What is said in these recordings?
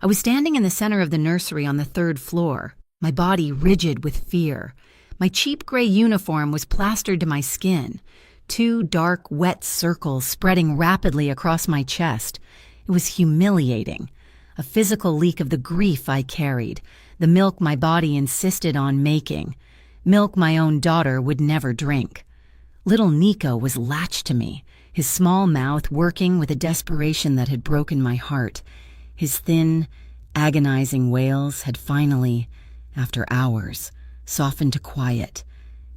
I was standing in the center of the nursery on the third floor, my body rigid with fear. My cheap gray uniform was plastered to my skin, two dark, wet circles spreading rapidly across my chest. It was humiliating, a physical leak of the grief I carried, the milk my body insisted on making, milk my own daughter would never drink. Little Nico was latched to me, his small mouth working with a desperation that had broken my heart. His thin, agonizing wails had finally, after hours, softened to quiet,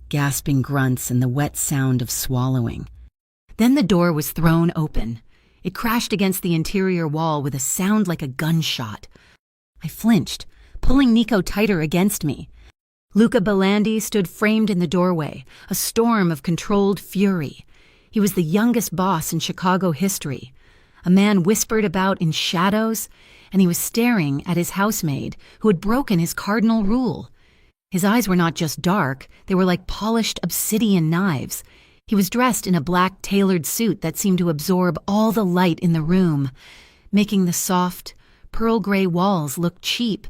gasping grunts and the wet sound of swallowing. Then the door was thrown open. It crashed against the interior wall with a sound like a gunshot. I flinched, pulling Nico tighter against me. Luca Belandi stood framed in the doorway, a storm of controlled fury. He was the youngest boss in Chicago history, a man whispered about in shadows, and he was staring at his housemaid who had broken his cardinal rule. His eyes were not just dark, they were like polished obsidian knives. He was dressed in a black tailored suit that seemed to absorb all the light in the room, making the soft, pearl gray walls look cheap.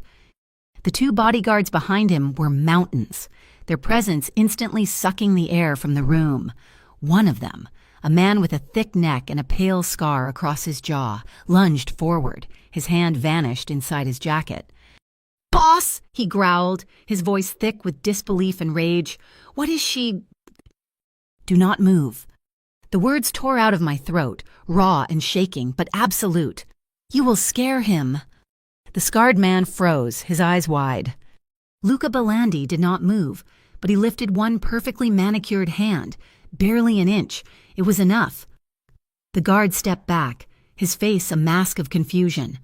The two bodyguards behind him were mountains, their presence instantly sucking the air from the room. One of them, a man with a thick neck and a pale scar across his jaw, lunged forward. His hand vanished inside his jacket. "Boss!" he growled, his voice thick with disbelief and rage. "What is she—" "Do not move." The words tore out of my throat, raw and shaking, but absolute. "You will scare him." The scarred man froze, his eyes wide. Luca Belandi did not move, but he lifted one perfectly manicured hand, barely an inch. It was enough. The guard stepped back, his face a mask of confusion.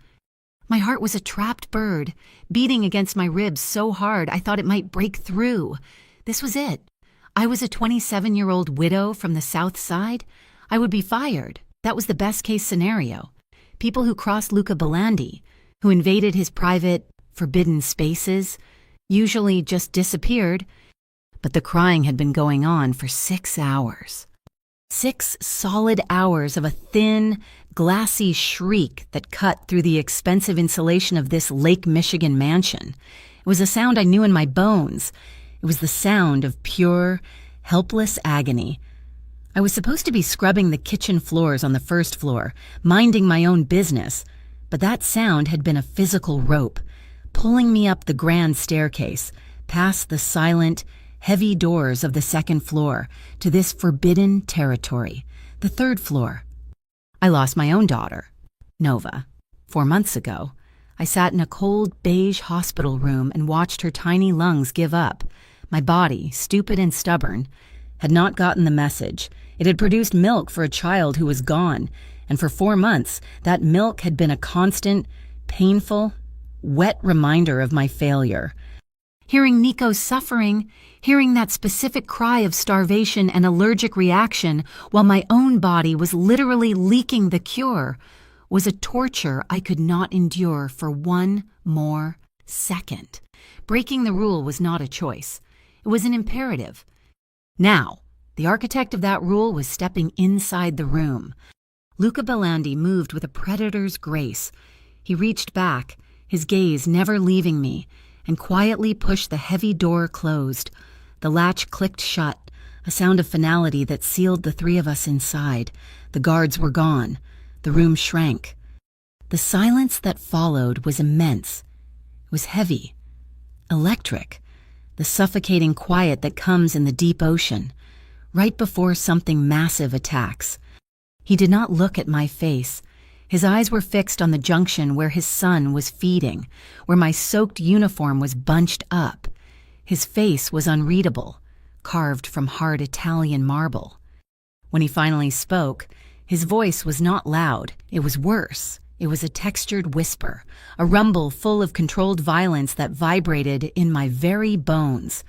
My heart was a trapped bird, beating against my ribs so hard I thought it might break through. This was it. I was a 27-year-old widow from the South Side. I would be fired. That was the best-case scenario. People who crossed Luca Belandi, who invaded his private, forbidden spaces, usually just disappeared. But the crying had been going on for 6 hours. 6 solid hours of a thin, glassy shriek that cut through the expensive insulation of this Lake Michigan mansion. It was a sound I knew in my bones. It was the sound of pure, helpless agony. I was supposed to be scrubbing the kitchen floors on the first floor, minding my own business, but that sound had been a physical rope, pulling me up the grand staircase, past the silent, heavy doors of the second floor, to this forbidden territory, the third floor. I lost my own daughter, Nova, 4 months ago. I sat in a cold beige hospital room and watched her tiny lungs give up. My body, stupid and stubborn, had not gotten the message. It had produced milk for a child who was gone, and for 4 months, that milk had been a constant, painful, wet reminder of my failure. Hearing Nico's suffering, hearing that specific cry of starvation and allergic reaction while my own body was literally leaking the cure, was a torture I could not endure for 1 more second. Breaking the rule was not a choice. It was an imperative. Now, the architect of that rule was stepping inside the room. Luca Belandi moved with a predator's grace. He reached back, his gaze never leaving me, and quietly pushed the heavy door closed. The latch clicked shut, a sound of finality that sealed the 3 of us inside. The guards were gone. The room shrank. The silence that followed was immense. It was heavy, electric, the suffocating quiet that comes in the deep ocean, right before something massive attacks. He did not look at my face. His eyes were fixed on the junction where his son was feeding, where my soaked uniform was bunched up. His face was unreadable, carved from hard Italian marble. When he finally spoke, his voice was not loud. It was worse. It was a textured whisper, a rumble full of controlled violence that vibrated in my very bones.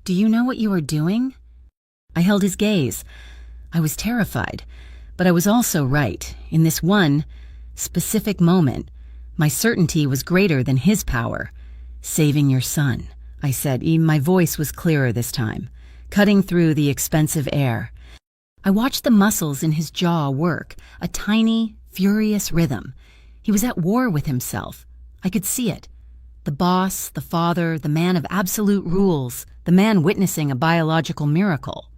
"Do you know what you are doing?" I held his gaze. I was terrified. But I was also right. In this one specific moment, my certainty was greater than his power. "Saving your son," I said. My voice was clearer this time, cutting through the expensive air. I watched the muscles in his jaw work, a tiny, furious rhythm. He was at war with himself, I could see it. The boss, the father, the man of absolute rules, the man witnessing a biological miracle.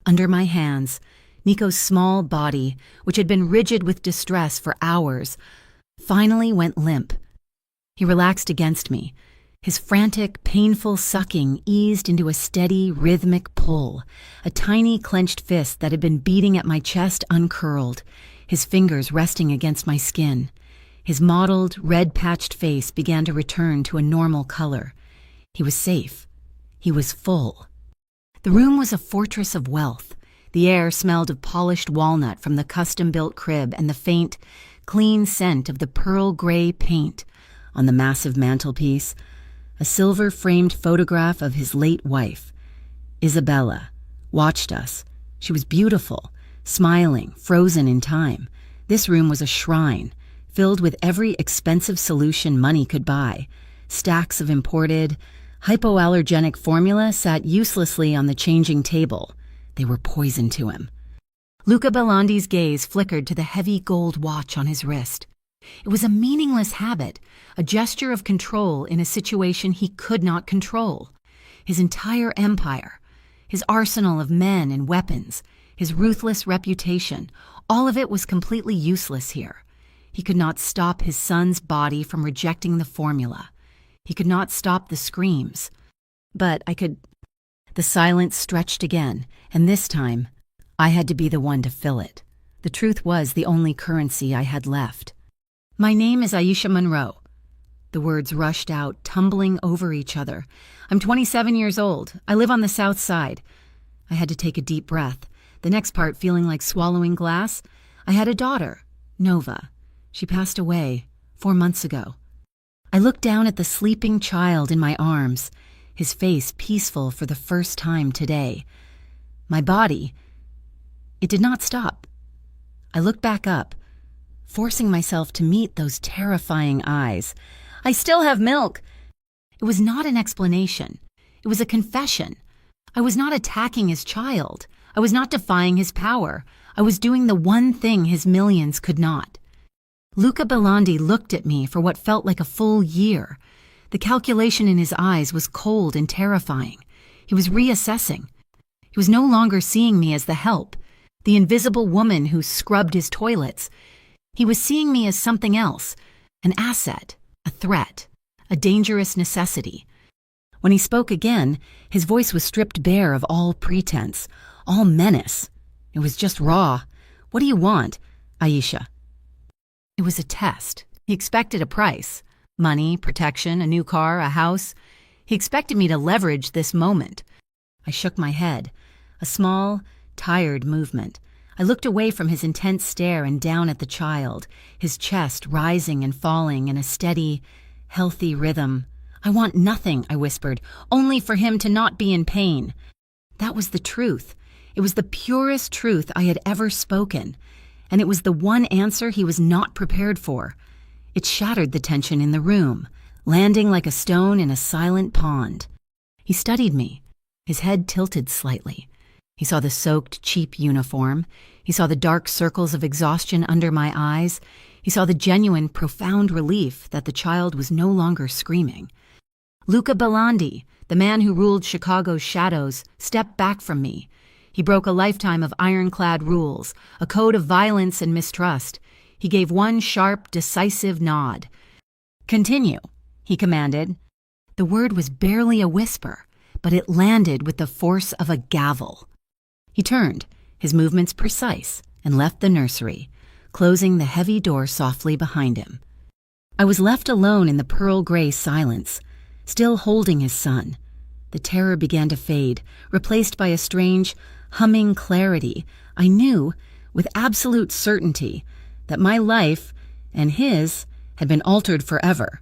Under my hands, Nico's small body, which had been rigid with distress for hours, finally went limp. He relaxed against me. His frantic, painful sucking eased into a steady, rhythmic pull. A tiny clenched fist that had been beating at my chest uncurled, his fingers resting against my skin. His mottled, red-patched face began to return to a normal color. He was safe. He was full. The room was a fortress of wealth. The air smelled of polished walnut from the custom-built crib and the faint, clean scent of the pearl gray paint. On the massive mantelpiece, a silver-framed photograph of his late wife, Isabella, watched us. She was beautiful, smiling, frozen in time. This room was a shrine, filled with every expensive solution money could buy. Stacks of imported, hypoallergenic formula sat uselessly on the changing table. They were poison to him. Luca Bellandi's gaze flickered to the heavy gold watch on his wrist. It was a meaningless habit, a gesture of control in a situation he could not control. His entire empire, his arsenal of men and weapons, his ruthless reputation, all of it was completely useless here. He could not stop his son's body from rejecting the formula. He could not stop the screams. But I could. The silence stretched again, and this time, I had to be the one to fill it. The truth was the only currency I had left. My name is Aisha Monroe. The words rushed out, tumbling over each other. I'm 27 years old. I live on the South Side. I had to take a deep breath. The next part feeling like swallowing glass. I had a daughter, Nova. She passed away 4 months ago. I looked down at the sleeping child in my arms, his face peaceful for the first time today. My body, it did not stop. I looked back up, forcing myself to meet those terrifying eyes. I still have milk. It was not an explanation. It was a confession. I was not attacking his child. I was not defying his power. I was doing the one thing his millions could not. Luca Bellandi looked at me for what felt like a full year. The calculation in his eyes was cold and terrifying. He was reassessing. He was no longer seeing me as the help, the invisible woman who scrubbed his toilets. He was seeing me as something else, an asset, a threat, a dangerous necessity. When he spoke again, his voice was stripped bare of all pretense, all menace. It was just raw. What do you want, Aisha? It was a test. He expected a price. Money, protection, a new car, a house. He expected me to leverage this moment. I shook my head. A small, tired movement. I looked away from his intense stare and down at the child, his chest rising and falling in a steady, healthy rhythm. I want nothing, I whispered, only for him to not be in pain. That was the truth. It was the purest truth I had ever spoken, and it was the one answer he was not prepared for. It shattered the tension in the room, landing like a stone in a silent pond. He studied me, his head tilted slightly. He saw the soaked, cheap uniform. He saw the dark circles of exhaustion under my eyes. He saw the genuine, profound relief that the child was no longer screaming. Luca Bellandi, the man who ruled Chicago's shadows, stepped back from me. He broke a lifetime of ironclad rules, a code of violence and mistrust. He gave one sharp, decisive nod. "Continue," he commanded. The word was barely a whisper, but it landed with the force of a gavel. He turned, his movements precise, and left the nursery, closing the heavy door softly behind him. I was left alone in the pearl gray silence, still holding his son. The terror began to fade, replaced by a strange, humming clarity. I knew, with absolute certainty, that my life and his had been altered forever.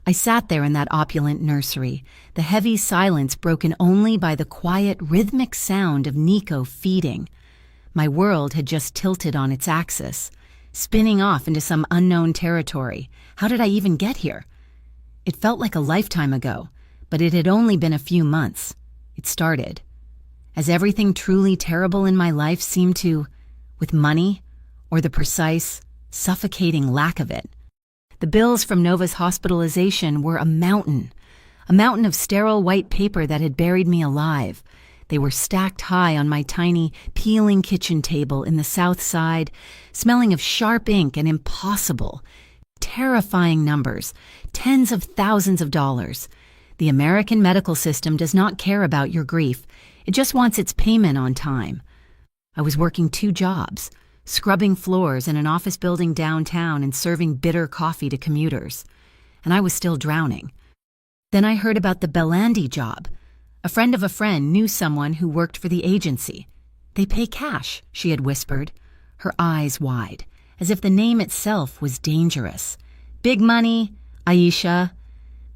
I sat there in that opulent nursery, the heavy silence broken only by the quiet, rhythmic sound of Nico feeding. My world had just tilted on its axis, spinning off into some unknown territory. How did I even get here? It felt like a lifetime ago, but it had only been a few months. It started. As everything truly terrible in my life seemed to, with money, or the precise, suffocating lack of it. The bills from Nova's hospitalization were a mountain of sterile white paper that had buried me alive. They were stacked high on my tiny, peeling kitchen table in the South Side, smelling of sharp ink and impossible, terrifying numbers, tens of thousands of dollars. The American medical system does not care about your grief. It just wants its payment on time. I was working 2 jobs, scrubbing floors in an office building downtown and serving bitter coffee to commuters. And I was still drowning. Then I heard about the Belandi job. A friend of a friend knew someone who worked for the agency. They pay cash, she had whispered, her eyes wide, as if the name itself was dangerous. Big money, Aisha.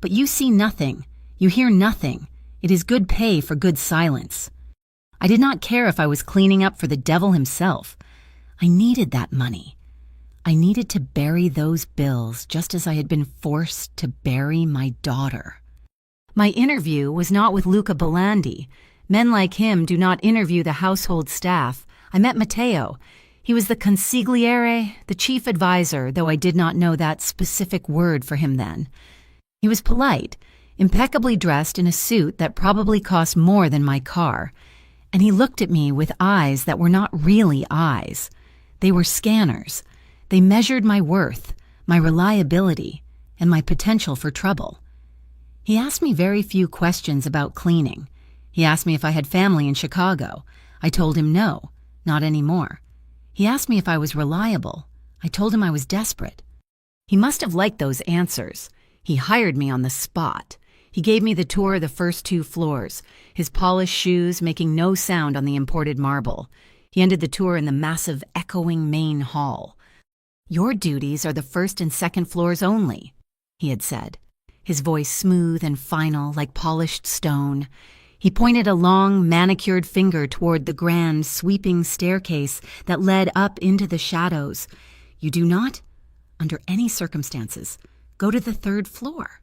But you see nothing. You hear nothing. It is good pay for good silence. I did not care if I was cleaning up for the devil himself. I needed that money. I needed to bury those bills just as I had been forced to bury my daughter. My interview was not with Luca Belandi. Men like him do not interview the household staff. I met Matteo. He was the consigliere, the chief advisor, though I did not know that specific word for him then. He was polite, impeccably dressed in a suit that probably cost more than my car, and he looked at me with eyes that were not really eyes. They were scanners. They measured my worth, my reliability, and my potential for trouble. He asked me very few questions about cleaning. He asked me if I had family in Chicago. I told him no, not anymore. He asked me if I was reliable. I told him I was desperate. He must have liked those answers. He hired me on the spot. He gave me the tour of the first 2 floors, his polished shoes making no sound on the imported marble. He ended the tour in the massive, echoing main hall. "Your duties are the first and second floors only," he had said, his voice smooth and final like polished stone. He pointed a long, manicured finger toward the grand, sweeping staircase that led up into the shadows. "You do not, under any circumstances, go to the 3rd floor."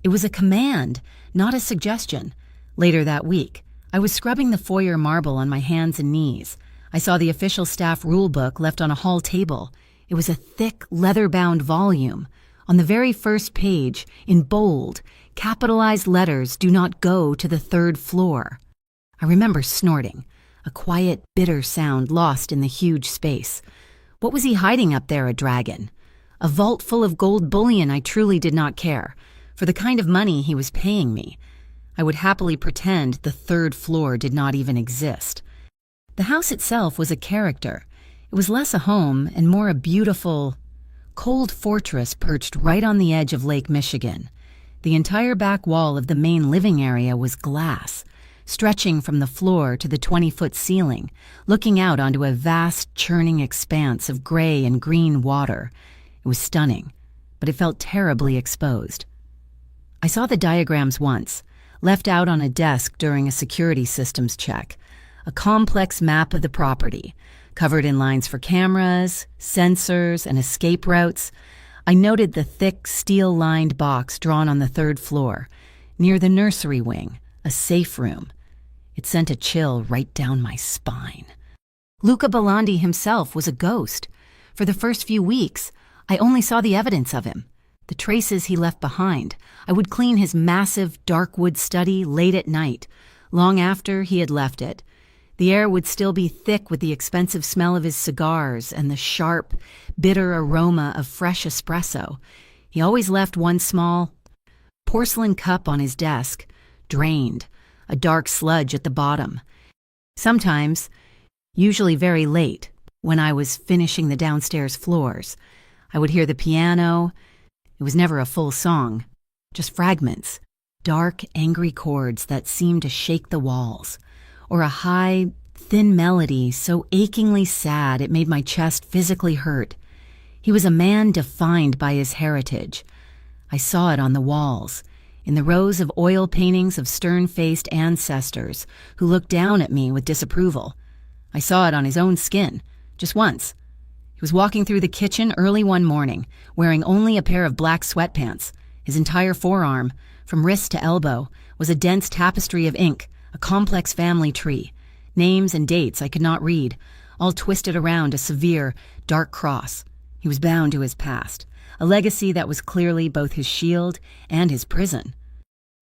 It was a command, not a suggestion. Later that week, I was scrubbing the foyer marble on my hands and knees. I saw the official staff rulebook left on a hall table. It was a thick, leather-bound volume. On the very first page, in bold, capitalized letters, "Do not go to the 3rd floor." I remember snorting, a quiet, bitter sound lost in the huge space. What was he hiding up there, a dragon? A vault full of gold bullion? I truly did not care. For the kind of money he was paying me, I would happily pretend the 3rd floor did not even exist. The house itself was a character. It was less a home and more a beautiful, cold fortress perched right on the edge of Lake Michigan. The entire back wall of the main living area was glass, stretching from the floor to the 20-foot ceiling, looking out onto a vast, churning expanse of gray and green water. It was stunning, but it felt terribly exposed. I saw the diagrams once, left out on a desk during a security systems check, a complex map of the property, covered in lines for cameras, sensors, and escape routes. I noted the thick, steel-lined box drawn on the 3rd floor, near the nursery wing, a safe room. It sent a chill right down my spine. Luca Belandi himself was a ghost. For the first few weeks, I only saw the evidence of him, the traces he left behind. I would clean his massive, dark wood study late at night, long after he had left it. The air would still be thick with the expensive smell of his cigars and the sharp, bitter aroma of fresh espresso. He always left one small porcelain cup on his desk, drained, a dark sludge at the bottom. Sometimes, usually very late, when I was finishing the downstairs floors, I would hear the piano. It was never a full song, just fragments, dark, angry chords that seemed to shake the walls, or a high, thin melody so achingly sad it made my chest physically hurt. He was a man defined by his heritage. I saw it on the walls, in the rows of oil paintings of stern-faced ancestors who looked down at me with disapproval. I saw it on his own skin, just once. He was walking through the kitchen early one morning, wearing only a pair of black sweatpants. His entire forearm, from wrist to elbow, was a dense tapestry of ink, a complex family tree. Names and dates I could not read, all twisted around a severe, dark cross. He was bound to his past, a legacy that was clearly both his shield and his prison.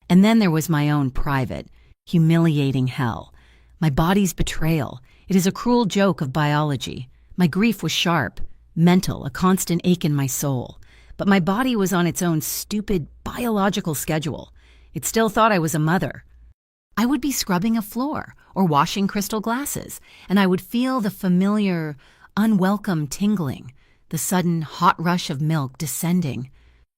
And then there was my own private, humiliating hell. My body's betrayal. It is a cruel joke of biology. My grief was sharp, mental, a constant ache in my soul. But my body was on its own stupid biological schedule. It still thought I was a mother. I would be scrubbing a floor or washing crystal glasses, and I would feel the familiar, unwelcome tingling, the sudden hot rush of milk descending.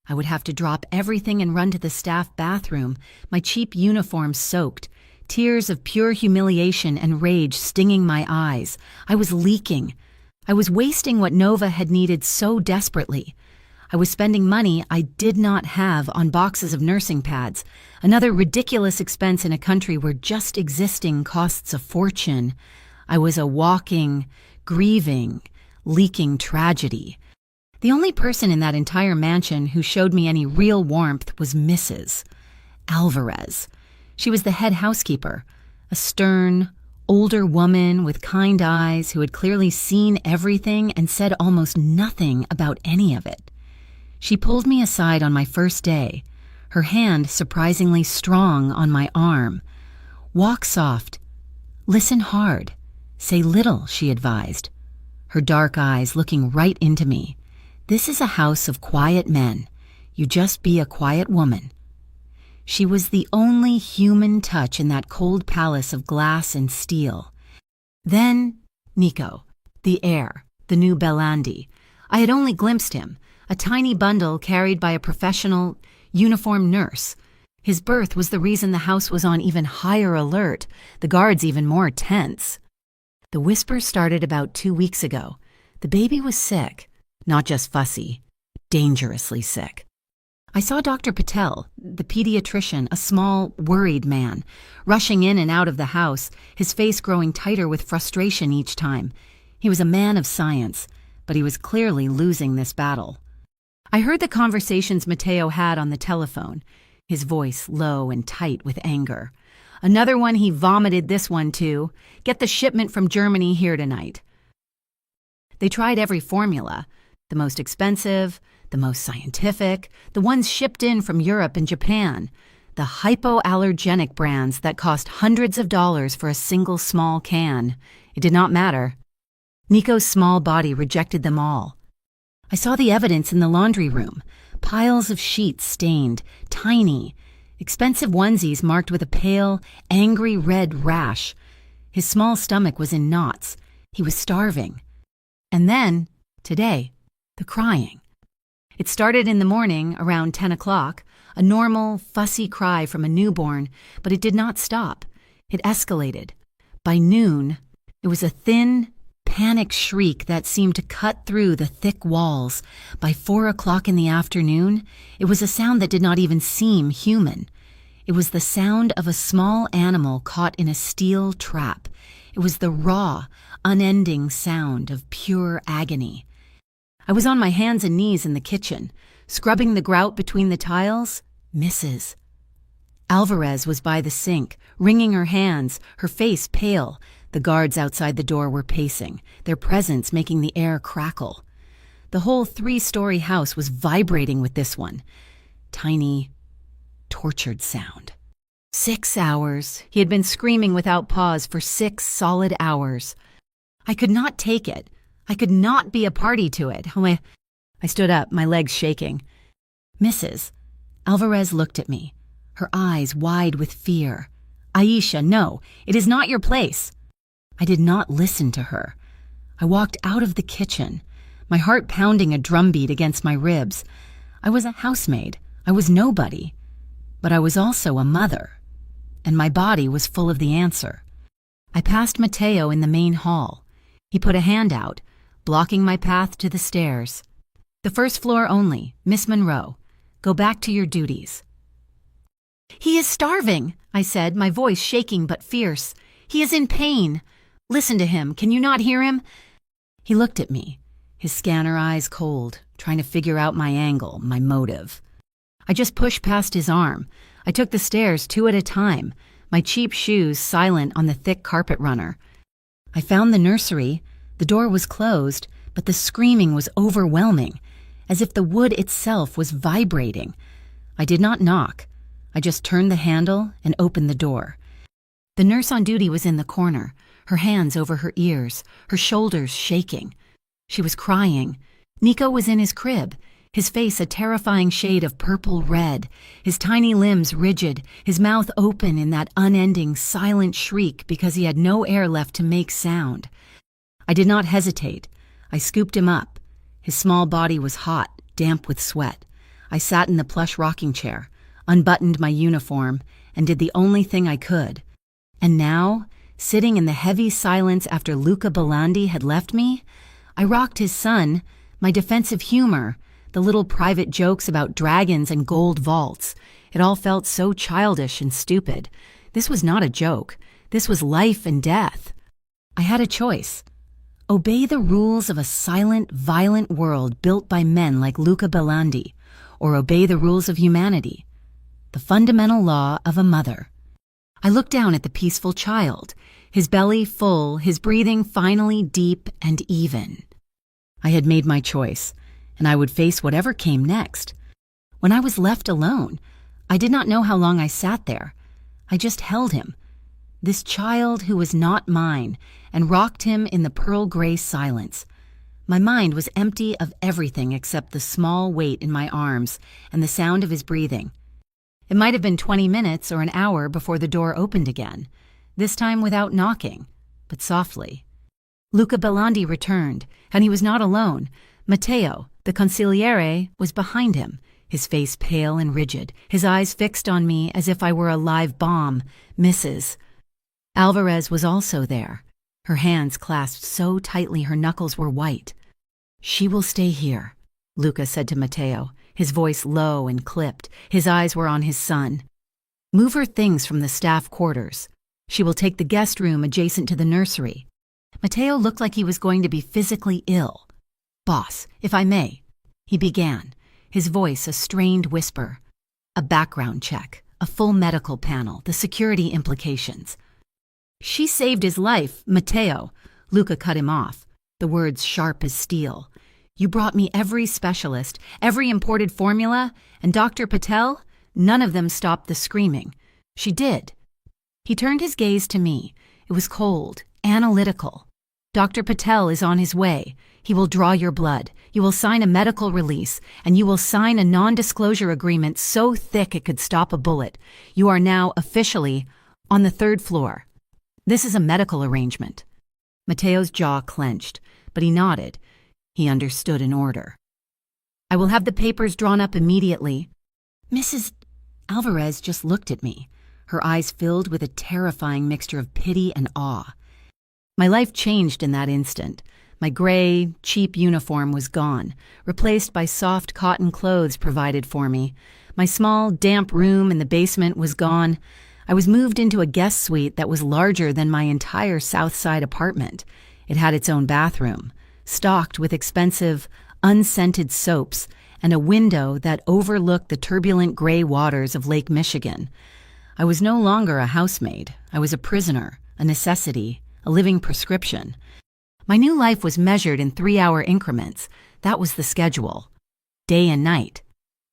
I would have to drop everything and run to the staff bathroom, my cheap uniform soaked, tears of pure humiliation and rage stinging my eyes. I was leaking. I was wasting what Nova had needed so desperately. I was spending money I did not have on boxes of nursing pads, another ridiculous expense in a country where just existing costs a fortune. I was a walking, grieving, leaking tragedy. The only person in that entire mansion who showed me any real warmth was Mrs. Alvarez. She was the head housekeeper, a stern, older woman with kind eyes who had clearly seen everything and said almost nothing about any of it. She pulled me aside on my first day, her hand surprisingly strong on my arm. "Walk soft. Listen hard. Say little," she advised, her dark eyes looking right into me. "This is a house of quiet men. You just be a quiet woman." She was the only human touch in that cold palace of glass and steel. Then, Nico, the heir, the new Belandi. I had only glimpsed him, a tiny bundle carried by a professional, uniformed nurse. His birth was the reason the house was on even higher alert, the guards even more tense. The whispers started about 2 weeks ago. The baby was sick, not just fussy, dangerously sick. I saw Dr. Patel, the pediatrician, a small, worried man, rushing in and out of the house, his face growing tighter with frustration each time. He was a man of science, but he was clearly losing this battle. I heard the conversations Mateo had on the telephone, his voice low and tight with anger. Another one he vomited this one too. "Get the shipment from Germany here tonight." They tried every formula, the most expensive, the most scientific, the ones shipped in from Europe and Japan, the hypoallergenic brands that cost hundreds of dollars for a single small can. It did not matter. Nico's small body rejected them all. I saw the evidence in the laundry room, piles of sheets stained, tiny, expensive onesies marked with a pale, angry red rash. His small stomach was in knots. He was starving. And then, today, the crying. It started in the morning, around 10 o'clock, a normal, fussy cry from a newborn, but it did not stop. It escalated. By noon, it was a thin, panic shriek that seemed to cut through the thick walls. By 4 o'clock in the afternoon, it was a sound that did not even seem human. It was the sound of a small animal caught in a steel trap. It was the raw, unending sound of pure agony. I was on my hands and knees in the kitchen, scrubbing the grout between the tiles. Mrs. Alvarez was by the sink, wringing her hands, her face pale. The guards outside the door were pacing, their presence making the air crackle. The whole 3-story house was vibrating with this one. Tiny, tortured sound. 6 hours. He had been screaming without pause for 6 solid hours. I could not take it. I could not be a party to it. I stood up, my legs shaking. "Mrs." Alvarez looked at me, her eyes wide with fear. "Aisha, no, it is not your place." I did not listen to her. I walked out of the kitchen, my heart pounding a drumbeat against my ribs. I was a housemaid. I was nobody. But I was also a mother, and my body was full of the answer. I passed Mateo in the main hall. He put a hand out, blocking my path to the stairs. "The first floor only, Miss Monroe. Go back to your duties." "He is starving," I said, my voice shaking but fierce. "He is in pain. Listen to him. Can you not hear him?" He looked at me, his scanner eyes cold, trying to figure out my angle, my motive. I just pushed past his arm. I took the stairs 2 at a time, my cheap shoes silent on the thick carpet runner. I found the nursery. The door was closed, but the screaming was overwhelming. as if the wood itself was vibrating. I did not knock. I just turned the handle and opened the door. The nurse on duty was in the corner, her hands over her ears, her shoulders shaking. She was crying. Nico was in his crib, his face a terrifying shade of purple-red, his tiny limbs rigid, his mouth open in that unending, silent shriek because he had no air left to make sound. I did not hesitate. I scooped him up. His small body was hot, damp with sweat. I sat in the plush rocking chair, unbuttoned my uniform, and did the only thing I could. And now, sitting in the heavy silence after Luca Belandi had left me, I rocked his son, my defensive humor, the little private jokes about dragons and gold vaults. It all felt so childish and stupid. This was not a joke. This was life and death. I had a choice. Obey the rules of a silent, violent world built by men like Luca Belandi, or obey the rules of humanity, the fundamental law of a mother. I looked down at the peaceful child, his belly full, his breathing finally deep and even. I had made my choice, and I would face whatever came next. When I was left alone, I did not know how long I sat there. I just held him, this child who was not mine, and rocked him in the pearl-gray silence. My mind was empty of everything except the small weight in my arms and the sound of his breathing. It might have been 20 minutes or an hour before the door opened again, this time without knocking, but softly. Luca Belandi returned, and he was not alone. Matteo, the consigliere, was behind him, his face pale and rigid, his eyes fixed on me as if I were a live bomb. Mrs. Alvarez was also there, her hands clasped so tightly her knuckles were white. "She will stay here," Luca said to Matteo, his voice low and clipped. His eyes were on his son. "Move her things from the staff quarters. She will take the guest room adjacent to the nursery." Matteo looked like he was going to be physically ill. "Boss, if I may," he began, his voice a strained whisper. "A background check, a full medical panel, the security implications." "She saved his life, Matteo," Luca cut him off, the words sharp as steel. "You brought me every specialist, every imported formula, and Dr. Patel, none of them stopped the screaming. She did." He turned his gaze to me. It was cold, analytical. "Dr. Patel is on his way. He will draw your blood. You will sign a medical release, and you will sign a non-disclosure agreement so thick it could stop a bullet. You are now officially on the 3rd floor. This is a medical arrangement." Matteo's jaw clenched, but he nodded. He understood an order. "I will have the papers drawn up immediately." Mrs. Alvarez just looked at me, her eyes filled with a terrifying mixture of pity and awe. My life changed in that instant. My gray, cheap uniform was gone, replaced by soft cotton clothes provided for me. My small, damp room in the basement was gone. I was moved into a guest suite that was larger than my entire South Side apartment. It had its own bathroom, stocked with expensive, unscented soaps, and a window that overlooked the turbulent gray waters of Lake Michigan. I was no longer a housemaid. I was a prisoner, a necessity, a living prescription. My new life was measured in 3-hour increments. That was the schedule. Day and night.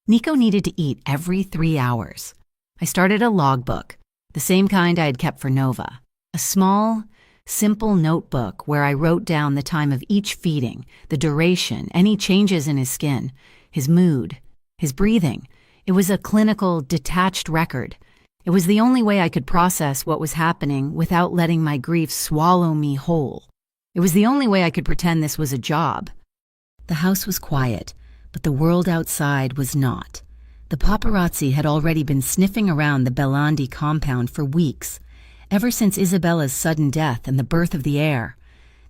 Nico needed to eat every 3 hours. I started a logbook, the same kind I had kept for Nova. A small, simple notebook where I wrote down the time of each feeding, the duration, any changes in his skin, his mood, his breathing. It was a clinical, detached record. It was the only way I could process what was happening without letting my grief swallow me whole. It was the only way I could pretend this was a job. The house was quiet, but the world outside was not. The paparazzi had already been sniffing around the Belandi compound for weeks, ever since Isabella's sudden death and the birth of the heir.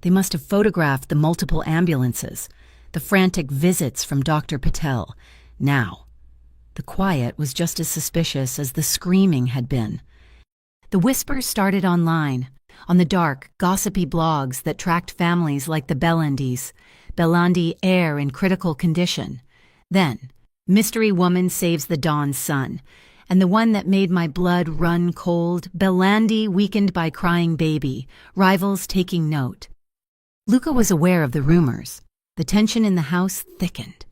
They must have photographed the multiple ambulances, the frantic visits from Dr. Patel. Now, the quiet was just as suspicious as the screaming had been. The whispers started online, on the dark, gossipy blogs that tracked families like the Belandis, Belandi heir in critical condition. Then, mystery woman saves the Don's son, and the one that made my blood run cold, Belandi weakened by crying baby, rivals taking note. Luca was aware of the rumors. The tension in the house thickened.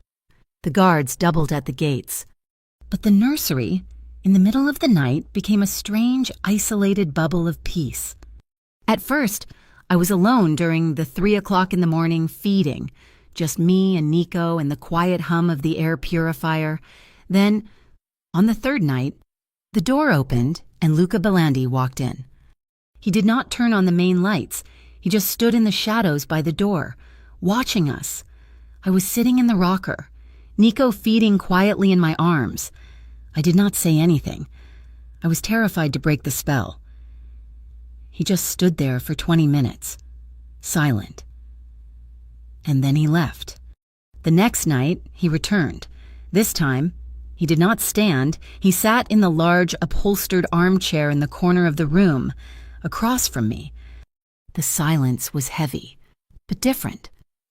The guards doubled at the gates. But the nursery, in the middle of the night, became a strange, isolated bubble of peace. At first, I was alone during the 3 o'clock in the morning feeding, just me and Nico and the quiet hum of the air purifier. Then, on the third night, the door opened and Luca Belandi walked in. He did not turn on the main lights. He just stood in the shadows by the door, watching us. I was sitting in the rocker, Nico feeding quietly in my arms. I did not say anything. I was terrified to break the spell. He just stood there for 20 minutes, silent. And then he left. The next night, he returned. This time, he did not stand. He sat in the large, upholstered armchair in the corner of the room, across from me. The silence was heavy, but different.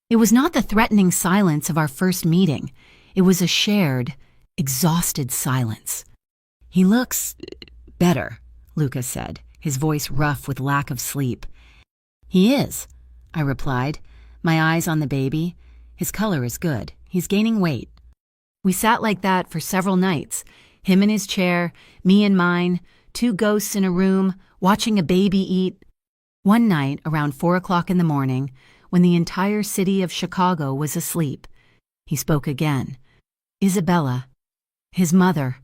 It was not the threatening silence of our first meeting. It was a shared, exhausted silence. "He looks better," Luca said, his voice rough with lack of sleep. "He is," I replied, my eyes on the baby. "His color is good. He's gaining weight." We sat like that for several nights, him in his chair, me in mine, 2 ghosts in a room, watching a baby eat. One night, around 4 o'clock in the morning, when the entire city of Chicago was asleep, he spoke again. Isabella, his mother.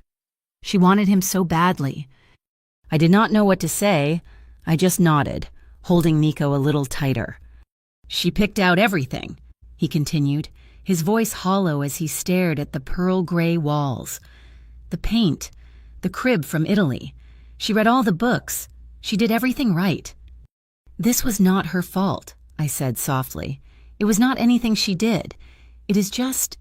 She wanted him so badly. I did not know what to say. I just nodded, holding Nico a little tighter. "She picked out everything," he continued, his voice hollow as he stared at the pearl-gray walls. "The paint, the crib from Italy. She read all the books. She did everything right." "This was not her fault," I said softly. "It was not anything she did. It is just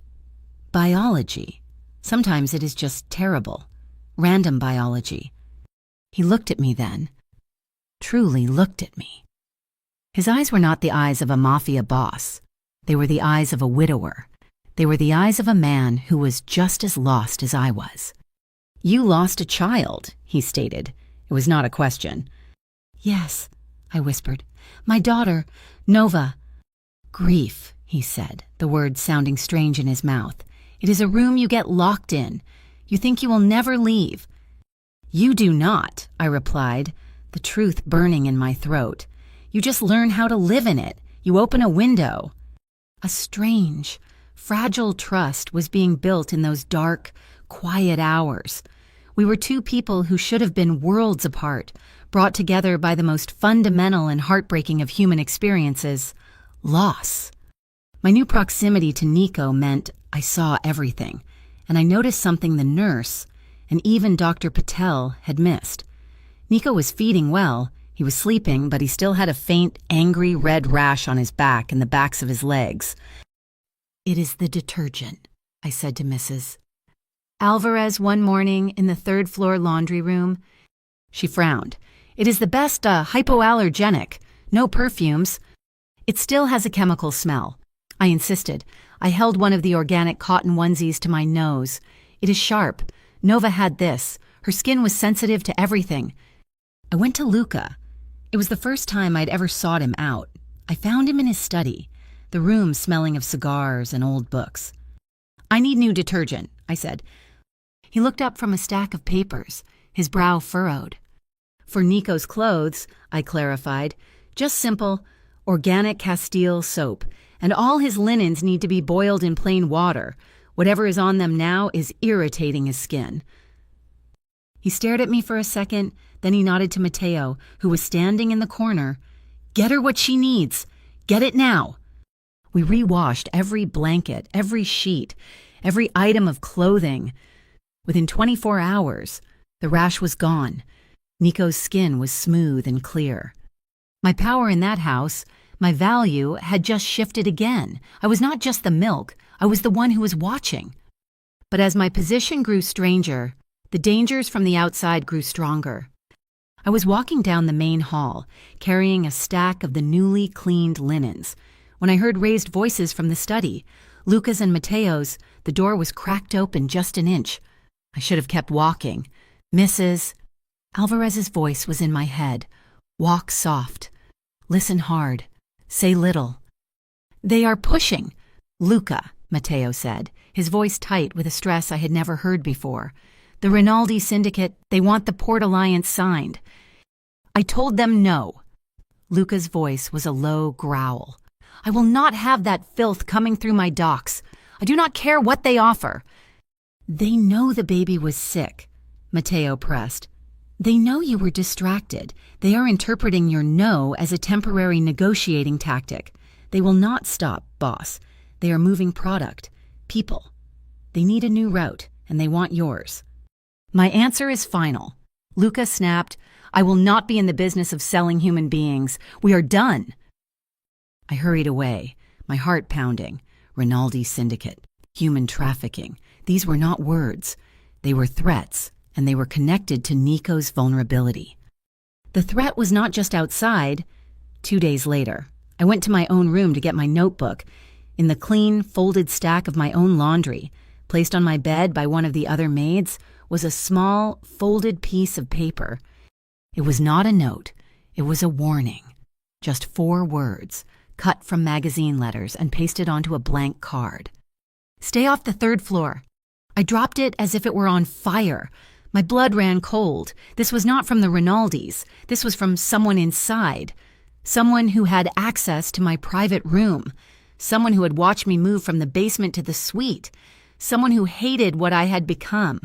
biology. Sometimes it is just terrible. Random biology." He looked at me then. Truly looked at me. His eyes were not the eyes of a mafia boss. They were the eyes of a widower. They were the eyes of a man who was just as lost as I was. "You lost a child," he stated. It was not a question. "Yes," I whispered. "My daughter, Nova." "Grief," he said, the words sounding strange in his mouth. "It is a room you get locked in. You think you will never leave." "You do not," I replied, the truth burning in my throat. "You just learn how to live in it. You open a window." A strange, fragile trust was being built in those dark, quiet hours. We were 2 people who should have been worlds apart, brought together by the most fundamental and heartbreaking of human experiences, loss. My new proximity to Nico meant I saw everything, and I noticed something the nurse, and even Dr. Patel, had missed. Nico was feeding well. He was sleeping, but he still had a faint, angry red rash on his back and the backs of his legs. "It is the detergent," I said to Mrs. Alvarez one morning in the 3rd-floor laundry room. She frowned. "It is the best hypoallergenic. No perfumes." "It still has a chemical smell." I insisted. I held one of the organic cotton onesies to my nose. "It is sharp. Nova had this. Her skin was sensitive to everything." I went to Luca. It was the first time I'd ever sought him out. I found him in his study, the room smelling of cigars and old books. "I need new detergent," I said. He looked up from a stack of papers, his brow furrowed. "For Nico's clothes," I clarified, "just simple, organic Castile soap, and all his linens need to be boiled in plain water. Whatever is on them now is irritating his skin." He stared at me for a second, then he nodded to Matteo, who was standing in the corner. "Get her what she needs. Get it now." We re-washed every blanket, every sheet, every item of clothing. Within 24 hours, the rash was gone. Nico's skin was smooth and clear. My power in that house, my value, had just shifted again. I was not just the milk, I was the one who was watching. But as my position grew stranger, the dangers from the outside grew stronger. I was walking down the main hall, carrying a stack of the newly cleaned linens, when I heard raised voices from the study. Luca's and Matteo's. The door was cracked open just an inch. I should have kept walking. "Mrs." Alvarez's voice was in my head. "Walk soft. Listen hard. Say little." "They are pushing." "Luca," Matteo said, his voice tight with a stress I had never heard before. "The Rinaldi Syndicate, they want the Port Alliance signed." I told them no. Luca's voice was a low growl. "I will not have that filth coming through my docks. I do not care what they offer." "They know the baby was sick," Matteo pressed. "They know you were distracted. They are interpreting your no as a temporary negotiating tactic. They will not stop, boss. They are moving product, people. They need a new route, and they want yours." "My answer is final." Luca snapped. "I will not be in the business of selling human beings. We are done." I hurried away, my heart pounding. Rinaldi Syndicate, human trafficking. These were not words. They were threats, and they were connected to Nico's vulnerability. The threat was not just outside. 2 days later, I went to my own room to get my notebook. In the clean, folded stack of my own laundry, placed on my bed by one of the other maids, was a small, folded piece of paper. It was not a note. It was a warning. Just 4 words, cut from magazine letters and pasted onto a blank card. "Stay off the 3rd floor." I dropped it as if it were on fire. My blood ran cold. This was not from the Rinaldis. This was from someone inside. Someone who had access to my private room. Someone who had watched me move from the basement to the suite. Someone who hated what I had become.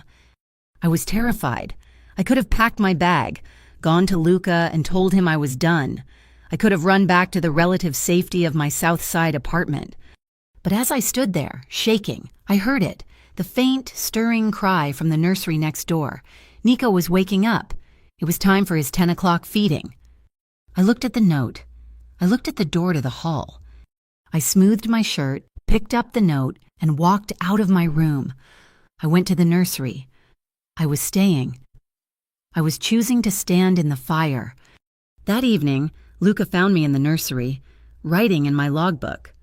I was terrified. I could have packed my bag, gone to Luca and told him I was done. I could have run back to the relative safety of my South Side apartment. But as I stood there, shaking, I heard it, the faint, stirring cry from the nursery next door. Nico was waking up. It was time for his 10 o'clock feeding. I looked at the note. I looked at the door to the hall. I smoothed my shirt, picked up the note, and walked out of my room. I went to the nursery. I was staying. I was choosing to stand in the fire. That evening, Luca found me in the nursery, writing in my logbook.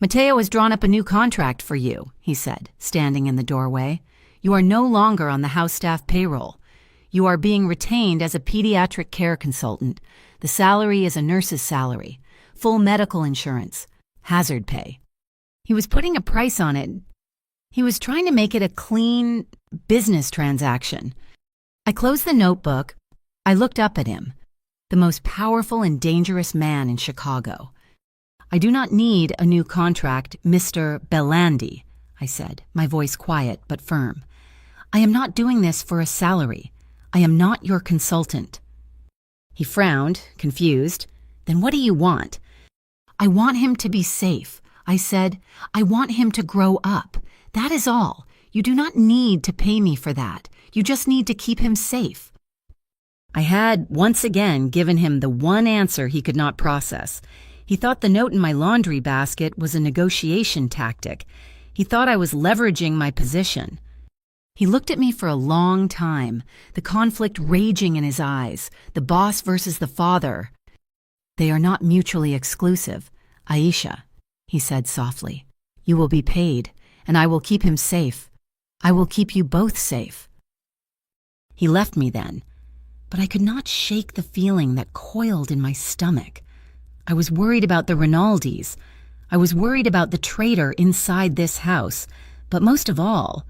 "Matteo has drawn up a new contract for you," he said, standing in the doorway. "You are no longer on the house staff payroll. You are being retained as a pediatric care consultant. The salary is a nurse's salary, full medical insurance, hazard pay." He was putting a price on it. He was trying to make it a clean business transaction. I closed the notebook. I looked up at him, the most powerful and dangerous man in Chicago. "I do not need a new contract, Mr. Belandi," I said, my voice quiet but firm. "I am not doing this for a salary. I am not your consultant." He frowned, confused. "Then what do you want?" "I want him to be safe," I said. "I want him to grow up. That is all. You do not need to pay me for that. You just need to keep him safe." I had, once again, given him the one answer he could not process. He thought the note in my laundry basket was a negotiation tactic. He thought I was leveraging my position. He looked at me for a long time, the conflict raging in his eyes, the boss versus the father. "They are not mutually exclusive, Aisha," he said softly. "You will be paid, and I will keep him safe. I will keep you both safe." He left me then, but I could not shake the feeling that coiled in my stomach. I was worried about the Rinaldis. I was worried about the traitor inside this house. But most of all,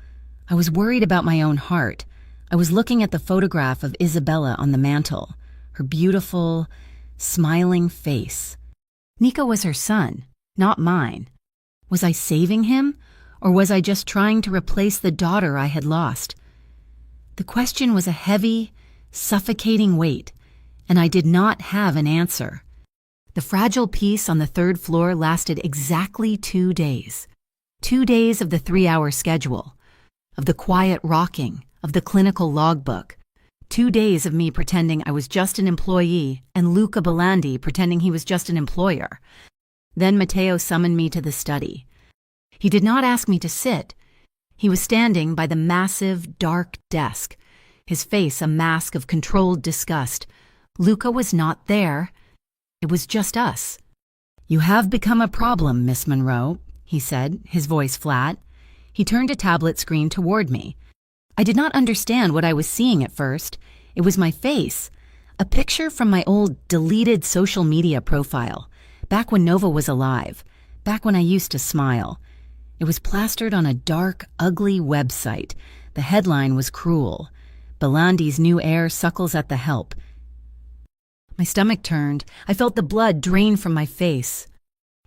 I was worried about my own heart. I was looking at the photograph of Isabella on the mantel, her beautiful, smiling face. Nico was her son, not mine. Was I saving him, or was I just trying to replace the daughter I had lost? The question was a heavy, suffocating weight, and I did not have an answer. The fragile peace on the 3rd floor lasted exactly 2 days. 2 days of the 3-hour schedule, of the quiet rocking, of the clinical logbook. 2 days of me pretending I was just an employee and Luca Belandi pretending he was just an employer. Then Matteo summoned me to the study. He did not ask me to sit. He was standing by the massive, dark desk, his face a mask of controlled disgust. Luca was not there. It was just us. "You have become a problem, Miss Monroe," he said, his voice flat. He turned a tablet screen toward me. I did not understand what I was seeing at first. It was my face, a picture from my old deleted social media profile, back when Nova was alive, back when I used to smile. It was plastered on a dark, ugly website. The headline was cruel. Belandi's new heir suckles at the help. My stomach turned. I felt the blood drain from my face.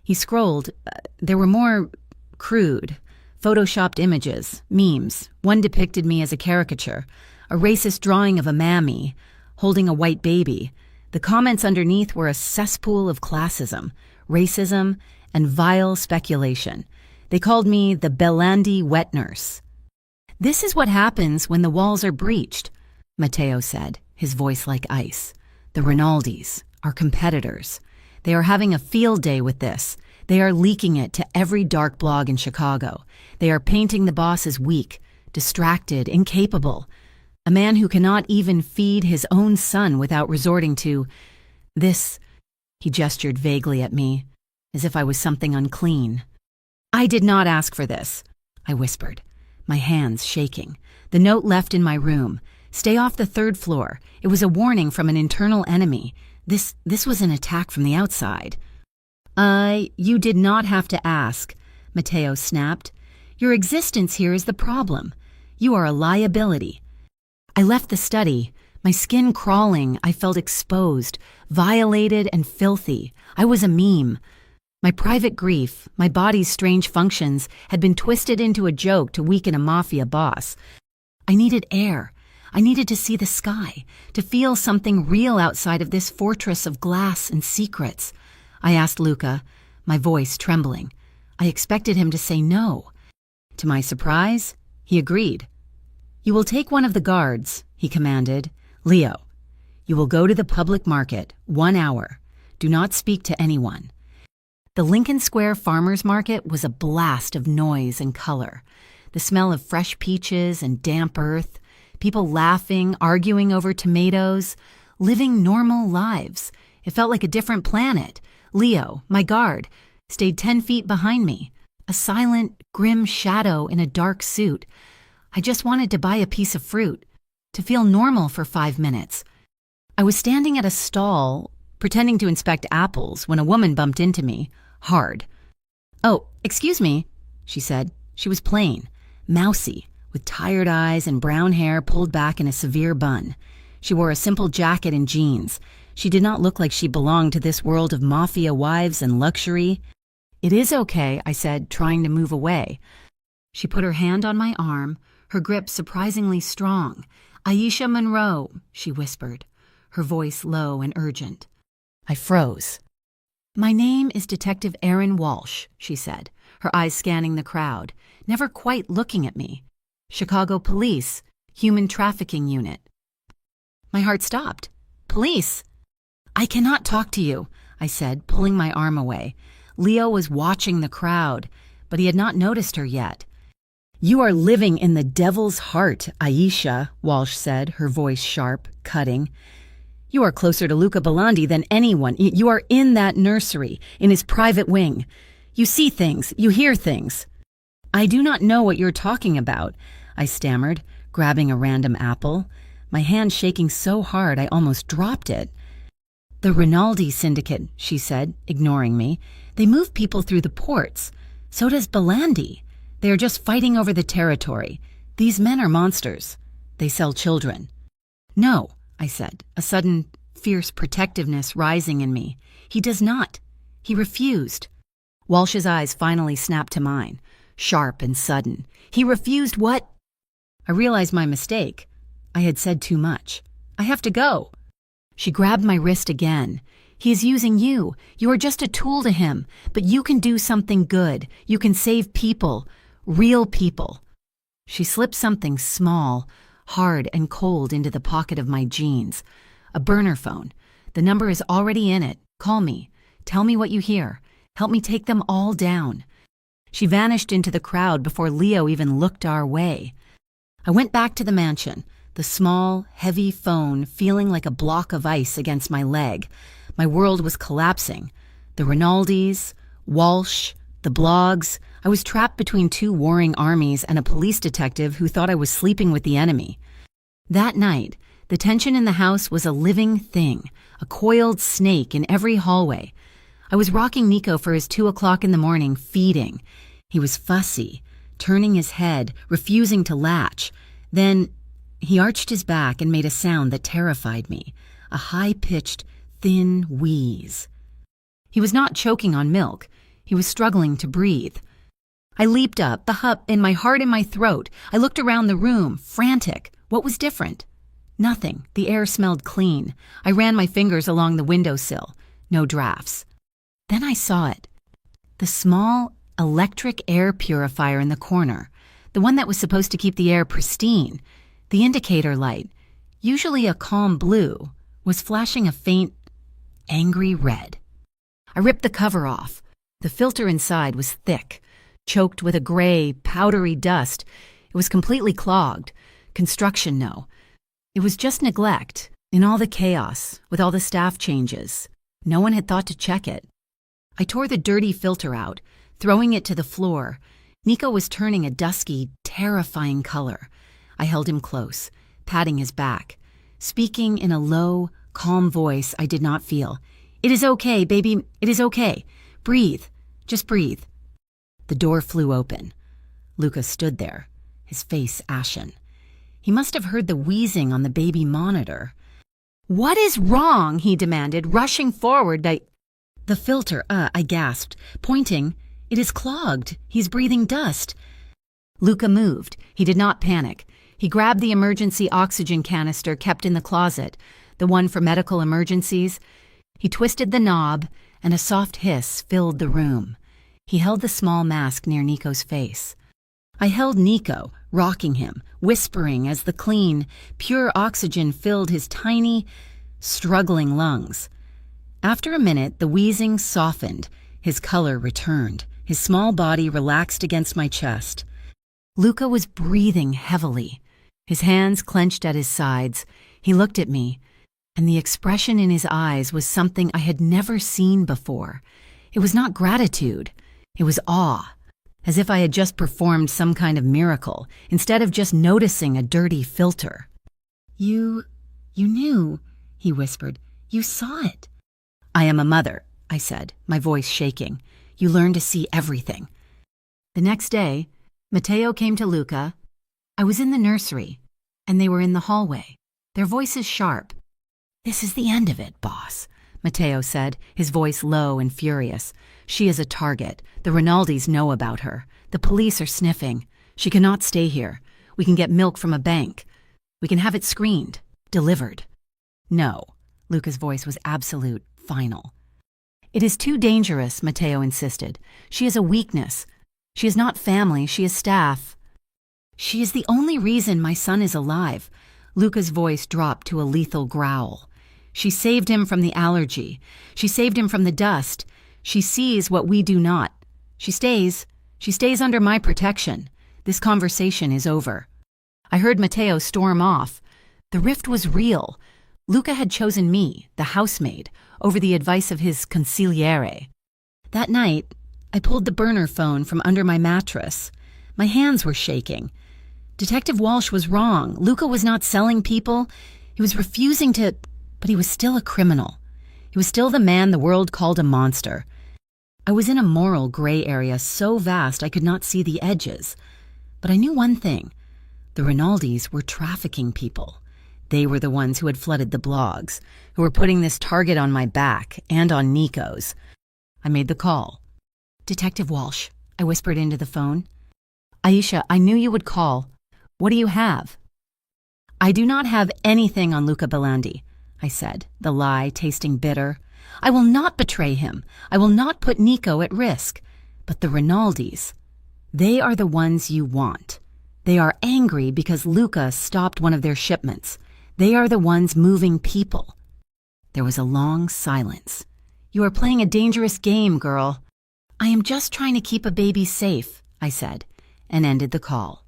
He scrolled. There were more crude, photoshopped images, memes. One depicted me as a caricature, a racist drawing of a mammy holding a white baby. The comments underneath were a cesspool of classism, racism, and vile speculation. They called me the Belandi wet nurse. "This is what happens when the walls are breached," Matteo said, his voice like ice. "The Rinaldis, our competitors. They are having a field day with this. They are leaking it to every dark blog in Chicago. They are painting the boss as weak, distracted, incapable. A man who cannot even feed his own son without resorting to this." He gestured vaguely at me, as if I was something unclean. "I did not ask for this," I whispered, my hands shaking. The note left in my room. "Stay off the 3rd floor. It was a warning from an internal enemy. This was an attack from the outside." You did not have to ask," Matteo snapped. "Your existence here is the problem. You are a liability." I left the study, my skin crawling. I felt exposed, violated, and filthy. I was a meme. My private grief, my body's strange functions, had been twisted into a joke to weaken a mafia boss. I needed air. I needed to see the sky, to feel something real outside of this fortress of glass and secrets. I asked Luca, my voice trembling. I expected him to say no. To my surprise, he agreed. "You will take one of the guards," he commanded. "Leo, you will go to the public market, 1 hour. Do not speak to anyone." The Lincoln Square Farmers Market was a blast of noise and color. The smell of fresh peaches and damp earth, people laughing, arguing over tomatoes, living normal lives. It felt like a different planet. Leo, my guard, stayed 10 feet behind me, a silent, grim shadow in a dark suit. I just wanted to buy a piece of fruit, to feel normal for 5 minutes. I was standing at a stall, pretending to inspect apples, when a woman bumped into me, hard. "Oh, excuse me," she said. She was plain, mousy, with tired eyes and brown hair pulled back in a severe bun. She wore a simple jacket and jeans. She did not look like she belonged to this world of mafia wives and luxury. "It is okay," I said, trying to move away. She put her hand on my arm, her grip surprisingly strong. "Aisha Monroe," she whispered, her voice low and urgent. I froze. "My name is Detective Erin Walsh," she said, her eyes scanning the crowd, never quite looking at me. "Chicago Police, Human Trafficking Unit." My heart stopped. "Police?" "I cannot talk to you," I said, pulling my arm away. Leo was watching the crowd, but he had not noticed her yet. "You are living in the devil's heart, Aisha," Walsh said, her voice sharp, cutting. "You are closer to Luca Belandi than anyone. You are in that nursery, in his private wing. You see things, you hear things." "I do not know what you're talking about," I stammered, grabbing a random apple, my hand shaking so hard I almost dropped it. "The Rinaldi Syndicate," she said, ignoring me. "They move people through the ports. So does Belandi. They are just fighting over the territory. These men are monsters. They sell children." "No," I said, a sudden, fierce protectiveness rising in me. "He does not. He refused." Walsh's eyes finally snapped to mine, sharp and sudden. "He refused what?" I realized my mistake. I had said too much. "I have to go." She grabbed my wrist again. "He is using you. You are just a tool to him. But you can do something good. You can save people. Real people." She slipped something small, hard and cold into the pocket of my jeans. "A burner phone. The number is already in it. Call me. Tell me what you hear. Help me take them all down." She vanished into the crowd before Leo even looked our way. I went back to the mansion, the small, heavy phone feeling like a block of ice against my leg. My world was collapsing. The Rinaldis, Walsh, the blogs. I was trapped between 2 warring armies and a police detective who thought I was sleeping with the enemy. That night, the tension in the house was a living thing, a coiled snake in every hallway. I was rocking Nico for his 2 o'clock in the morning feeding. He was fussy, turning his head, refusing to latch. Then he arched his back and made a sound that terrified me, a high-pitched, thin wheeze. He was not choking on milk. He was struggling to breathe. I leaped up, my heart in my throat. I looked around the room, frantic. What was different? Nothing. The air smelled clean. I ran my fingers along the windowsill. No drafts. Then I saw it. The small electric air purifier in the corner, the one that was supposed to keep the air pristine. The indicator light, usually a calm blue, was flashing a faint, angry red. I ripped the cover off. The filter inside was thick, choked with a gray, powdery dust. It was completely clogged. Construction, no. It was just neglect, in all the chaos, with all the staff changes. No one had thought to check it. I tore the dirty filter out, throwing it to the floor. Nico was turning a dusky, terrifying color. I held him close, patting his back, speaking in a low, calm voice I did not feel. "It is okay, baby. It is okay. Breathe. Just breathe." The door flew open. Luca stood there, his face ashen. He must have heard the wheezing on the baby monitor. "What is wrong?" he demanded, rushing forward. "The filter," I gasped, pointing. "It is clogged. He's breathing dust." Luca moved. He did not panic. He grabbed the emergency oxygen canister kept in the closet, the one for medical emergencies. He twisted the knob, and a soft hiss filled the room. He held the small mask near Nico's face. I held Nico, rocking him, whispering as the clean, pure oxygen filled his tiny, struggling lungs. After a minute, the wheezing softened. His color returned. His small body relaxed against my chest. Luca was breathing heavily. His hands clenched at his sides. He looked at me, and the expression in his eyes was something I had never seen before. It was not gratitude. It was awe, as if I had just performed some kind of miracle, instead of just noticing a dirty filter. You knew," he whispered. "You saw it." "I am a mother," I said, my voice shaking. "You learn to see everything." The next day, Matteo came to Luca. I was in the nursery, and they were in the hallway, their voices sharp. "This is the end of it, boss," Matteo said, his voice low and furious. "She is a target. The Rinaldis know about her. The police are sniffing. She cannot stay here. We can get milk from a bank. We can have it screened, delivered." "No." Luca's voice was absolute, final. "It is too dangerous," Matteo insisted. "She is a weakness. She is not family, she is staff. She is the only reason my son is alive." Luca's voice dropped to a lethal growl. "She saved him from the allergy. She saved him from the dust. She sees what we do not. She stays under my protection. This conversation is over." I heard Matteo storm off. The rift was real. Luca had chosen me, the housemaid, over the advice of his consigliere. That night, I pulled the burner phone from under my mattress. My hands were shaking. Detective Walsh was wrong. Luca was not selling people. He was refusing to, but he was still a criminal. He was still the man the world called a monster. I was in a moral gray area so vast I could not see the edges. But I knew one thing. The Rinaldis were trafficking people. They were the ones who had flooded the blogs, who were putting this target on my back and on Nico's. I made the call. "Detective Walsh," I whispered into the phone. "Aisha, I knew you would call. What do you have?" "I do not have anything on Luca Belandi," I said, the lie tasting bitter. "I will not betray him. I will not put Nico at risk. But the Rinaldis, they are the ones you want. They are angry because Luca stopped one of their shipments. They are the ones moving people." There was a long silence. "You are playing a dangerous game, girl." "I am just trying to keep a baby safe," I said, and ended the call.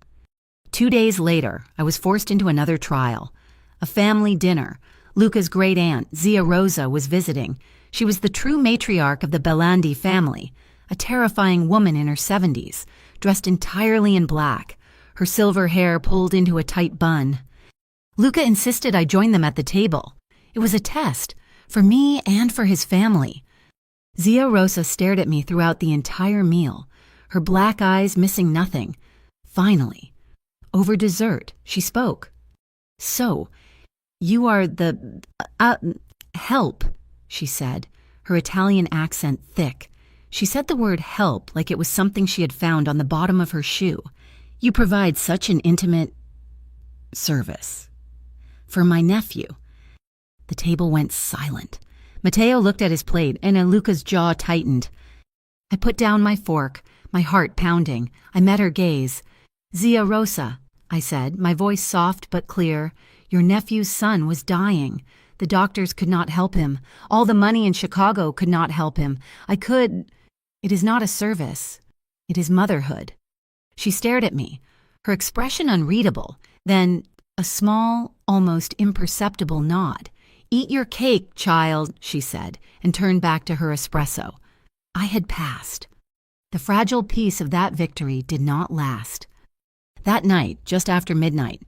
2 days later, I was forced into another trial. A family dinner. Luca's great aunt, Zia Rosa, was visiting. She was the true matriarch of the Belandi family, a terrifying woman in her 70s, dressed entirely in black, her silver hair pulled into a tight bun. Luca insisted I join them at the table. It was a test, for me and for his family. Zia Rosa stared at me throughout the entire meal. her black eyes missing nothing. Finally, over dessert, she spoke. "So, you are the, help," she said, her Italian accent thick. She said the word help like it was something she had found on the bottom of her shoe. "You provide such an intimate service. For my nephew." The table went silent. Matteo looked at his plate, and Luca's jaw tightened. I put down my fork, my heart pounding. I met her gaze. "Zia Rosa," I said, my voice soft but clear. "Your nephew's son was dying. The doctors could not help him. All the money in Chicago could not help him. I could. It is not a service. It is motherhood." She stared at me, her expression unreadable, then a small, almost imperceptible nod. "Eat your cake, child," she said, and turned back to her espresso. I had passed. The fragile peace of that victory did not last. That night, just after midnight,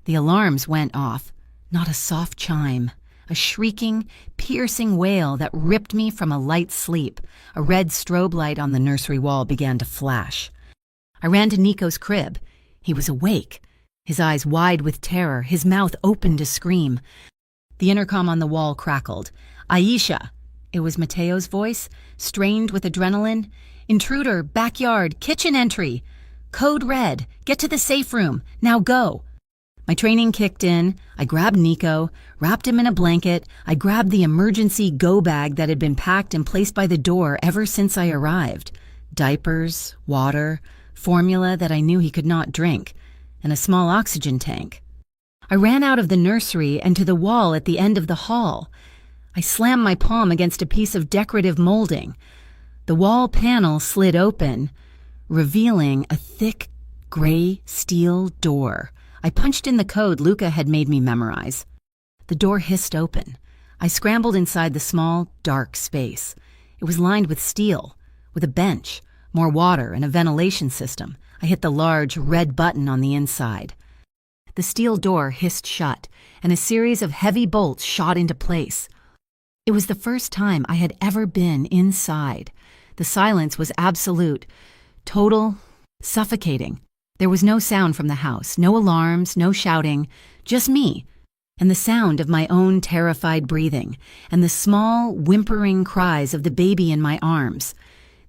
the alarms went off. Not a soft chime. A shrieking, piercing wail that ripped me from a light sleep. A red strobe light on the nursery wall began to flash. I ran to Nico's crib. He was awake, his eyes wide with terror, his mouth open to scream. The intercom on the wall crackled. "Aisha!" It was Matteo's voice, strained with adrenaline. "Intruder, backyard, kitchen entry. Code red, get to the safe room, now go." My training kicked in. I grabbed Nico, wrapped him in a blanket. I grabbed the emergency go bag that had been packed and placed by the door ever since I arrived. Diapers, water, formula that I knew he could not drink, and a small oxygen tank. I ran out of the nursery and to the wall at the end of the hall. I slammed my palm against a piece of decorative molding. The wall panel slid open, revealing a thick, gray steel door. I punched in the code Luca had made me memorize. The door hissed open. I scrambled inside the small, dark space. It was lined with steel, with a bench, more water, and a ventilation system. I hit the large, red button on the inside. The steel door hissed shut, and a series of heavy bolts shot into place. It was the first time I had ever been inside. The silence was absolute, total, suffocating. There was no sound from the house, no alarms, no shouting, just me, and the sound of my own terrified breathing, and the small, whimpering cries of the baby in my arms.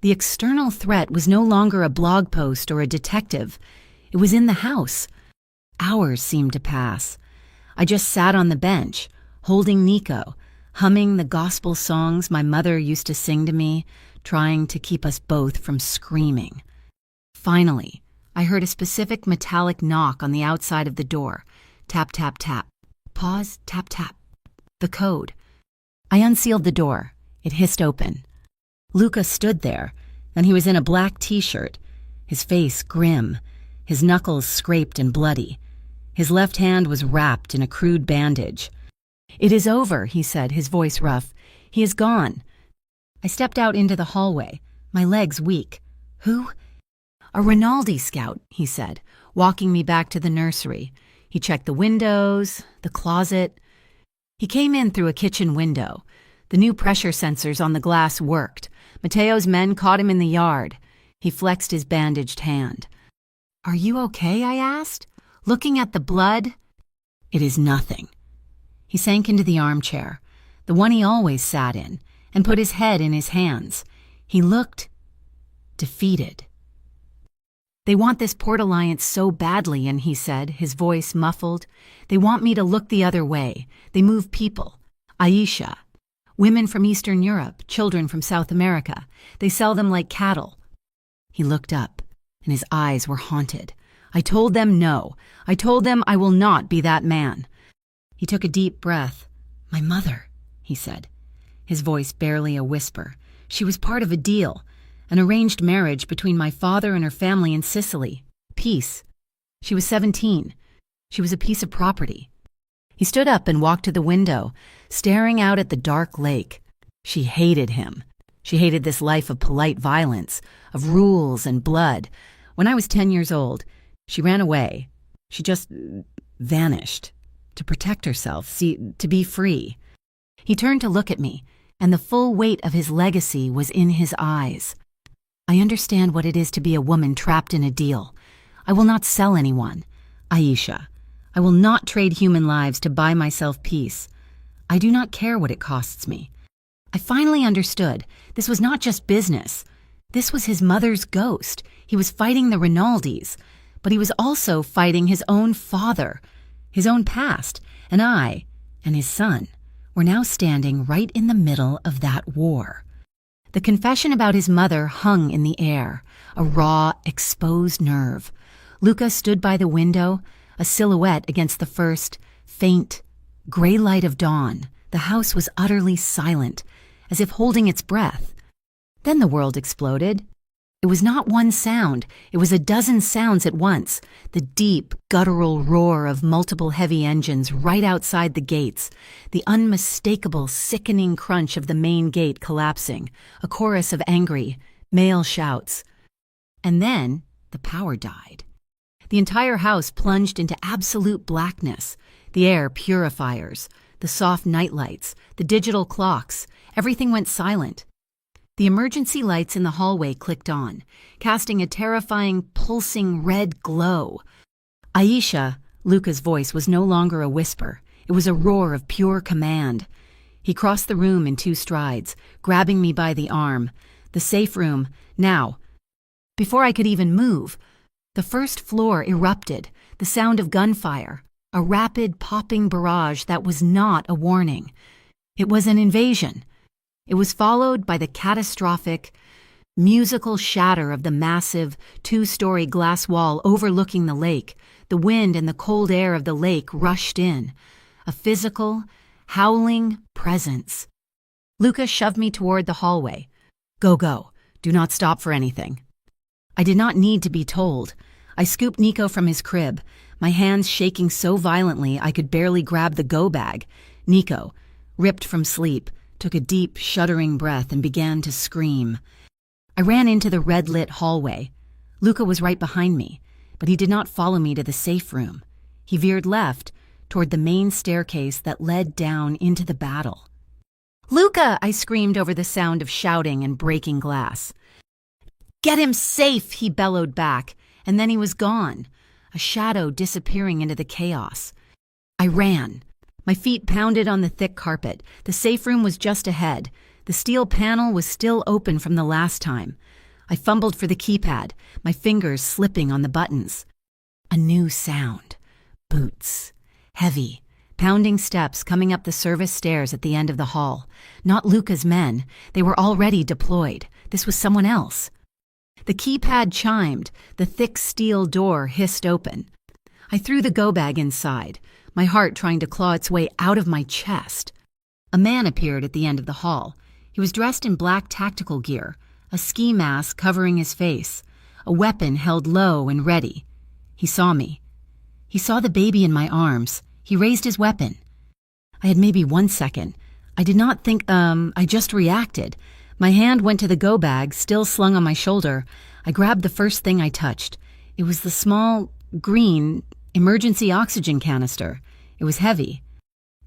The external threat was no longer a blog post or a detective. It was in the house. Hours seemed to pass. I just sat on the bench, holding Nico, humming the gospel songs my mother used to sing to me, trying to keep us both from screaming. Finally, I heard a specific metallic knock on the outside of the door. Tap, tap, tap. Pause, tap, tap. The code. I unsealed the door. It hissed open. Luca stood there, and he was in a black t-shirt, his face grim, his knuckles scraped and bloody. His left hand was wrapped in a crude bandage. "It is over," he said, his voice rough. "He is gone." I stepped out into the hallway, my legs weak. "Who?" "A Rinaldi scout," he said, walking me back to the nursery. He checked the windows, the closet. He came in through a kitchen window. The new pressure sensors on the glass worked. Matteo's men caught him in the yard. He flexed his bandaged hand. "Are you okay?" I asked, looking at the blood. "It is nothing." He sank into the armchair, the one he always sat in, and put his head in his hands. He looked defeated. "They want this Port Alliance so badly," and he said, his voice muffled. "They want me to look the other way. They move people. Aisha. Women from Eastern Europe, children from South America. They sell them like cattle." He looked up, and his eyes were haunted. "I told them no. I told them I will not be that man." He took a deep breath. "My mother," he said, his voice barely a whisper. "She was part of a deal. An arranged marriage between my father and her family in Sicily. Peace. She was 17. She was a piece of property." He stood up and walked to the window, staring out at the dark lake. She hated him. She hated this life of polite violence, of rules and blood. When I was 10 years old, she ran away. She just vanished. To protect herself, to be free. He turned to look at me, and the full weight of his legacy was in his eyes. I understand what it is to be a woman trapped in a deal. I will not sell anyone. Aisha, I will not trade human lives to buy myself peace. I do not care what it costs me. I finally understood. This was not just business. This was his mother's ghost. He was fighting the Rinaldis, but he was also fighting his own father, his own past, and I, and his son, were now standing right in the middle of that war. The confession about his mother hung in the air, a raw, exposed nerve. Luca stood by the window, a silhouette against the first, faint, gray light of dawn. The house was utterly silent, as if holding its breath. Then the world exploded. It was not one sound, it was a dozen sounds at once. The deep, guttural roar of multiple heavy engines right outside the gates, the unmistakable, sickening crunch of the main gate collapsing, a chorus of angry, male shouts. And then the power died. The entire house plunged into absolute blackness. The air purifiers, the soft nightlights, the digital clocks, everything went silent. The emergency lights in the hallway clicked on, casting a terrifying, pulsing red glow. Aisha, Luca's voice was no longer a whisper. It was a roar of pure command. He crossed the room in 2 strides, grabbing me by the arm. The safe room, now. Before I could even move, the first floor erupted, the sound of gunfire, a rapid, popping barrage that was not a warning. It was an invasion. It was followed by the catastrophic, musical shatter of the massive, 2-story glass wall overlooking the lake. The wind and the cold air of the lake rushed in. A physical, howling presence. Luca shoved me toward the hallway. Go, go. Do not stop for anything. I did not need to be told. I scooped Nico from his crib, my hands shaking so violently I could barely grab the go bag. Nico, ripped from sleep, took a deep, shuddering breath and began to scream. I ran into the red-lit hallway. Luca was right behind me, but he did not follow me to the safe room. He veered left, toward the main staircase that led down into the battle. Luca! I screamed over the sound of shouting and breaking glass. Get him safe! He bellowed back, and then he was gone, a shadow disappearing into the chaos. I ran. My feet pounded on the thick carpet. The safe room was just ahead. The steel panel was still open from the last time. I fumbled for the keypad, my fingers slipping on the buttons. A new sound. Boots. Heavy, pounding steps coming up the service stairs at the end of the hall. Not Luca's men. They were already deployed. This was someone else. The keypad chimed. The thick steel door hissed open. I threw the go bag inside, my heart trying to claw its way out of my chest. A man appeared at the end of the hall. He was dressed in black tactical gear, a ski mask covering his face, a weapon held low and ready. He saw me. He saw the baby in my arms. He raised his weapon. I had maybe 1 second. I did not think, I just reacted. My hand went to the go bag, still slung on my shoulder. I grabbed the first thing I touched. It was the small, green, emergency oxygen canister. It was heavy.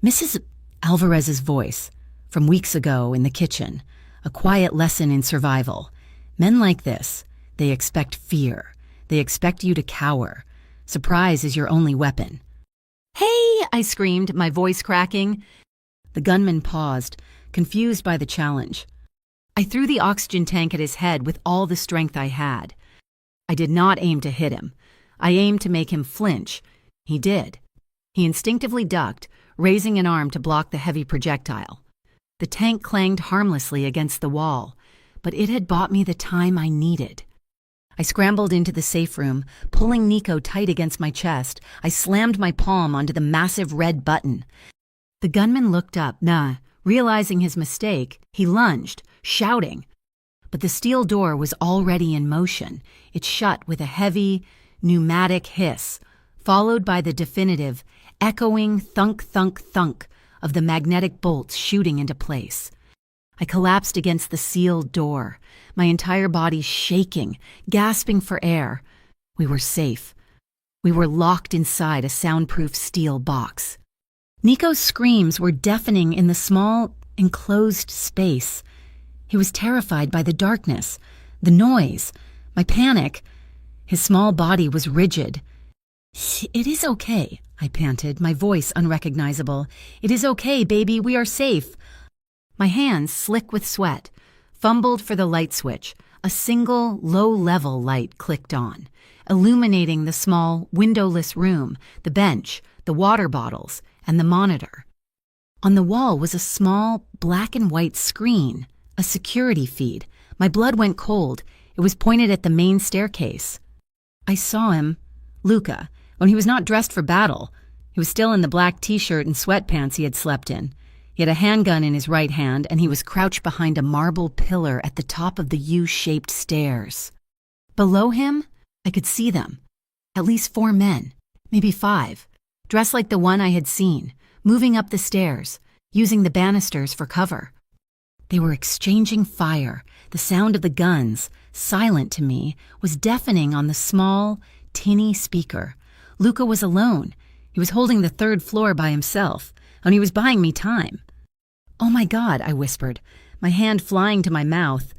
Mrs. Alvarez's voice, from weeks ago in the kitchen, a quiet lesson in survival. Men like this, they expect fear. They expect you to cower. Surprise is your only weapon. Hey! I screamed, my voice cracking. The gunman paused, confused by the challenge. I threw the oxygen tank at his head with all the strength I had. I did not aim to hit him. I aimed to make him flinch. He did. He instinctively ducked, raising an arm to block the heavy projectile. The tank clanged harmlessly against the wall, but it had bought me the time I needed. I scrambled into the safe room, pulling Nico tight against my chest. I slammed my palm onto the massive red button. The gunman looked up. Realizing his mistake, he lunged, shouting. But the steel door was already in motion. It shut with a heavy, pneumatic hiss, followed by the definitive, echoing thunk, thunk, thunk of the magnetic bolts shooting into place. I collapsed against the sealed door, my entire body shaking, gasping for air. We were safe. We were locked inside a soundproof steel box. Nico's screams were deafening in the small, enclosed space. He was terrified by the darkness, The noise, my panic. His small body was rigid. "It is okay," I panted, my voice unrecognizable. "It is okay, baby, we are safe." My hands, slick with sweat, fumbled for the light switch. A single, low-level light clicked on, illuminating the small, windowless room, the bench, the water bottles, and the monitor. On the wall was a small, black-and-white screen, a security feed. My blood went cold. It was pointed at the main staircase. I saw him, Luca, when he was not dressed for battle. He was still in the black t-shirt and sweatpants he had slept in. He had a handgun in his right hand, and he was crouched behind a marble pillar at the top of the U-shaped stairs. Below him, I could see them. At least 4 men, maybe 5, dressed like the one I had seen, moving up the stairs, using the banisters for cover. They were exchanging fire. The sound of the guns, silent to me, was deafening on the small, tinny speaker. Luca was alone. He was holding the 3rd floor by himself, and he was buying me time. "Oh my God," I whispered, my hand flying to my mouth.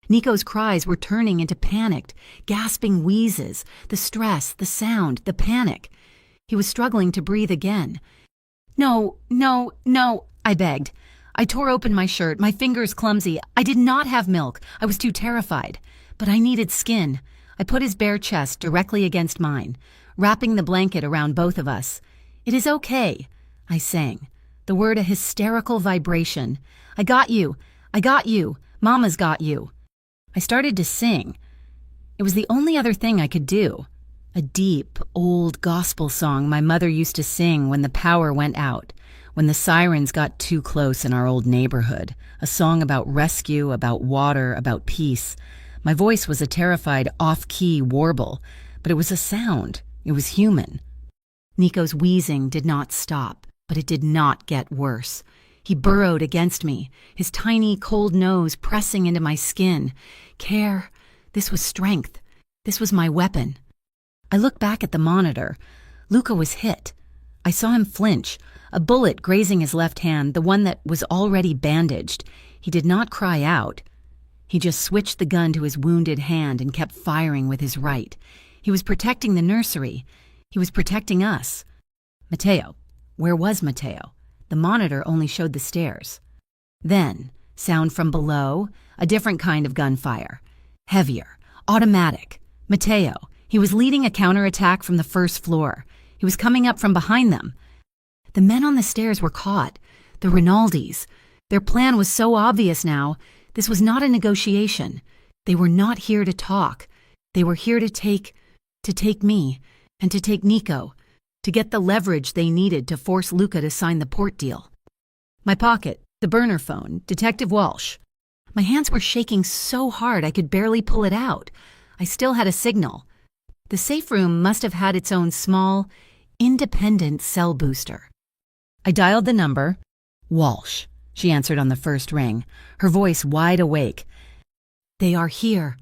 Nico's cries were turning into panicked, gasping wheezes, the stress, the sound, the panic. He was struggling to breathe again. "No, no, no," I begged. I tore open my shirt, my fingers clumsy. I did not have milk. I was too terrified. But I needed skin. I put his bare chest directly against mine, wrapping the blanket around both of us. "It is okay," I sang, the word a hysterical vibration. "I got you. I got you. Mama's got you." I started to sing. It was the only other thing I could do. A deep, old gospel song my mother used to sing when the power went out, when the sirens got too close in our old neighborhood. A song about rescue, about water, about peace. My voice was a terrified, off-key warble, but it was a sound. It was human. Nico's wheezing did not stop, but it did not get worse. He burrowed against me, his tiny, cold nose pressing into my skin. Care. This was strength. This was my weapon. I looked back at the monitor. Luca was hit. I saw him flinch, a bullet grazing his left hand, the one that was already bandaged. He did not cry out. He just switched the gun to his wounded hand and kept firing with his right. He was protecting the nursery. He was protecting us. Matteo. Where was Matteo? The monitor only showed the stairs. Then, sound from below, a different kind of gunfire. Heavier, automatic. Matteo. He was leading a counterattack from the 1st floor. He was coming up from behind them. The men on the stairs were caught. The Rinaldis. Their plan was so obvious now. This was not a negotiation. They were not here to talk. They were here to take me, and to take Nico, to get the leverage they needed to force Luca to sign the port deal. My pocket, the burner phone, Detective Walsh. My hands were shaking so hard I could barely pull it out. I still had a signal. The safe room must have had its own small, independent cell booster. I dialed the number. "Walsh," she answered on the first ring, her voice wide awake. "They are here."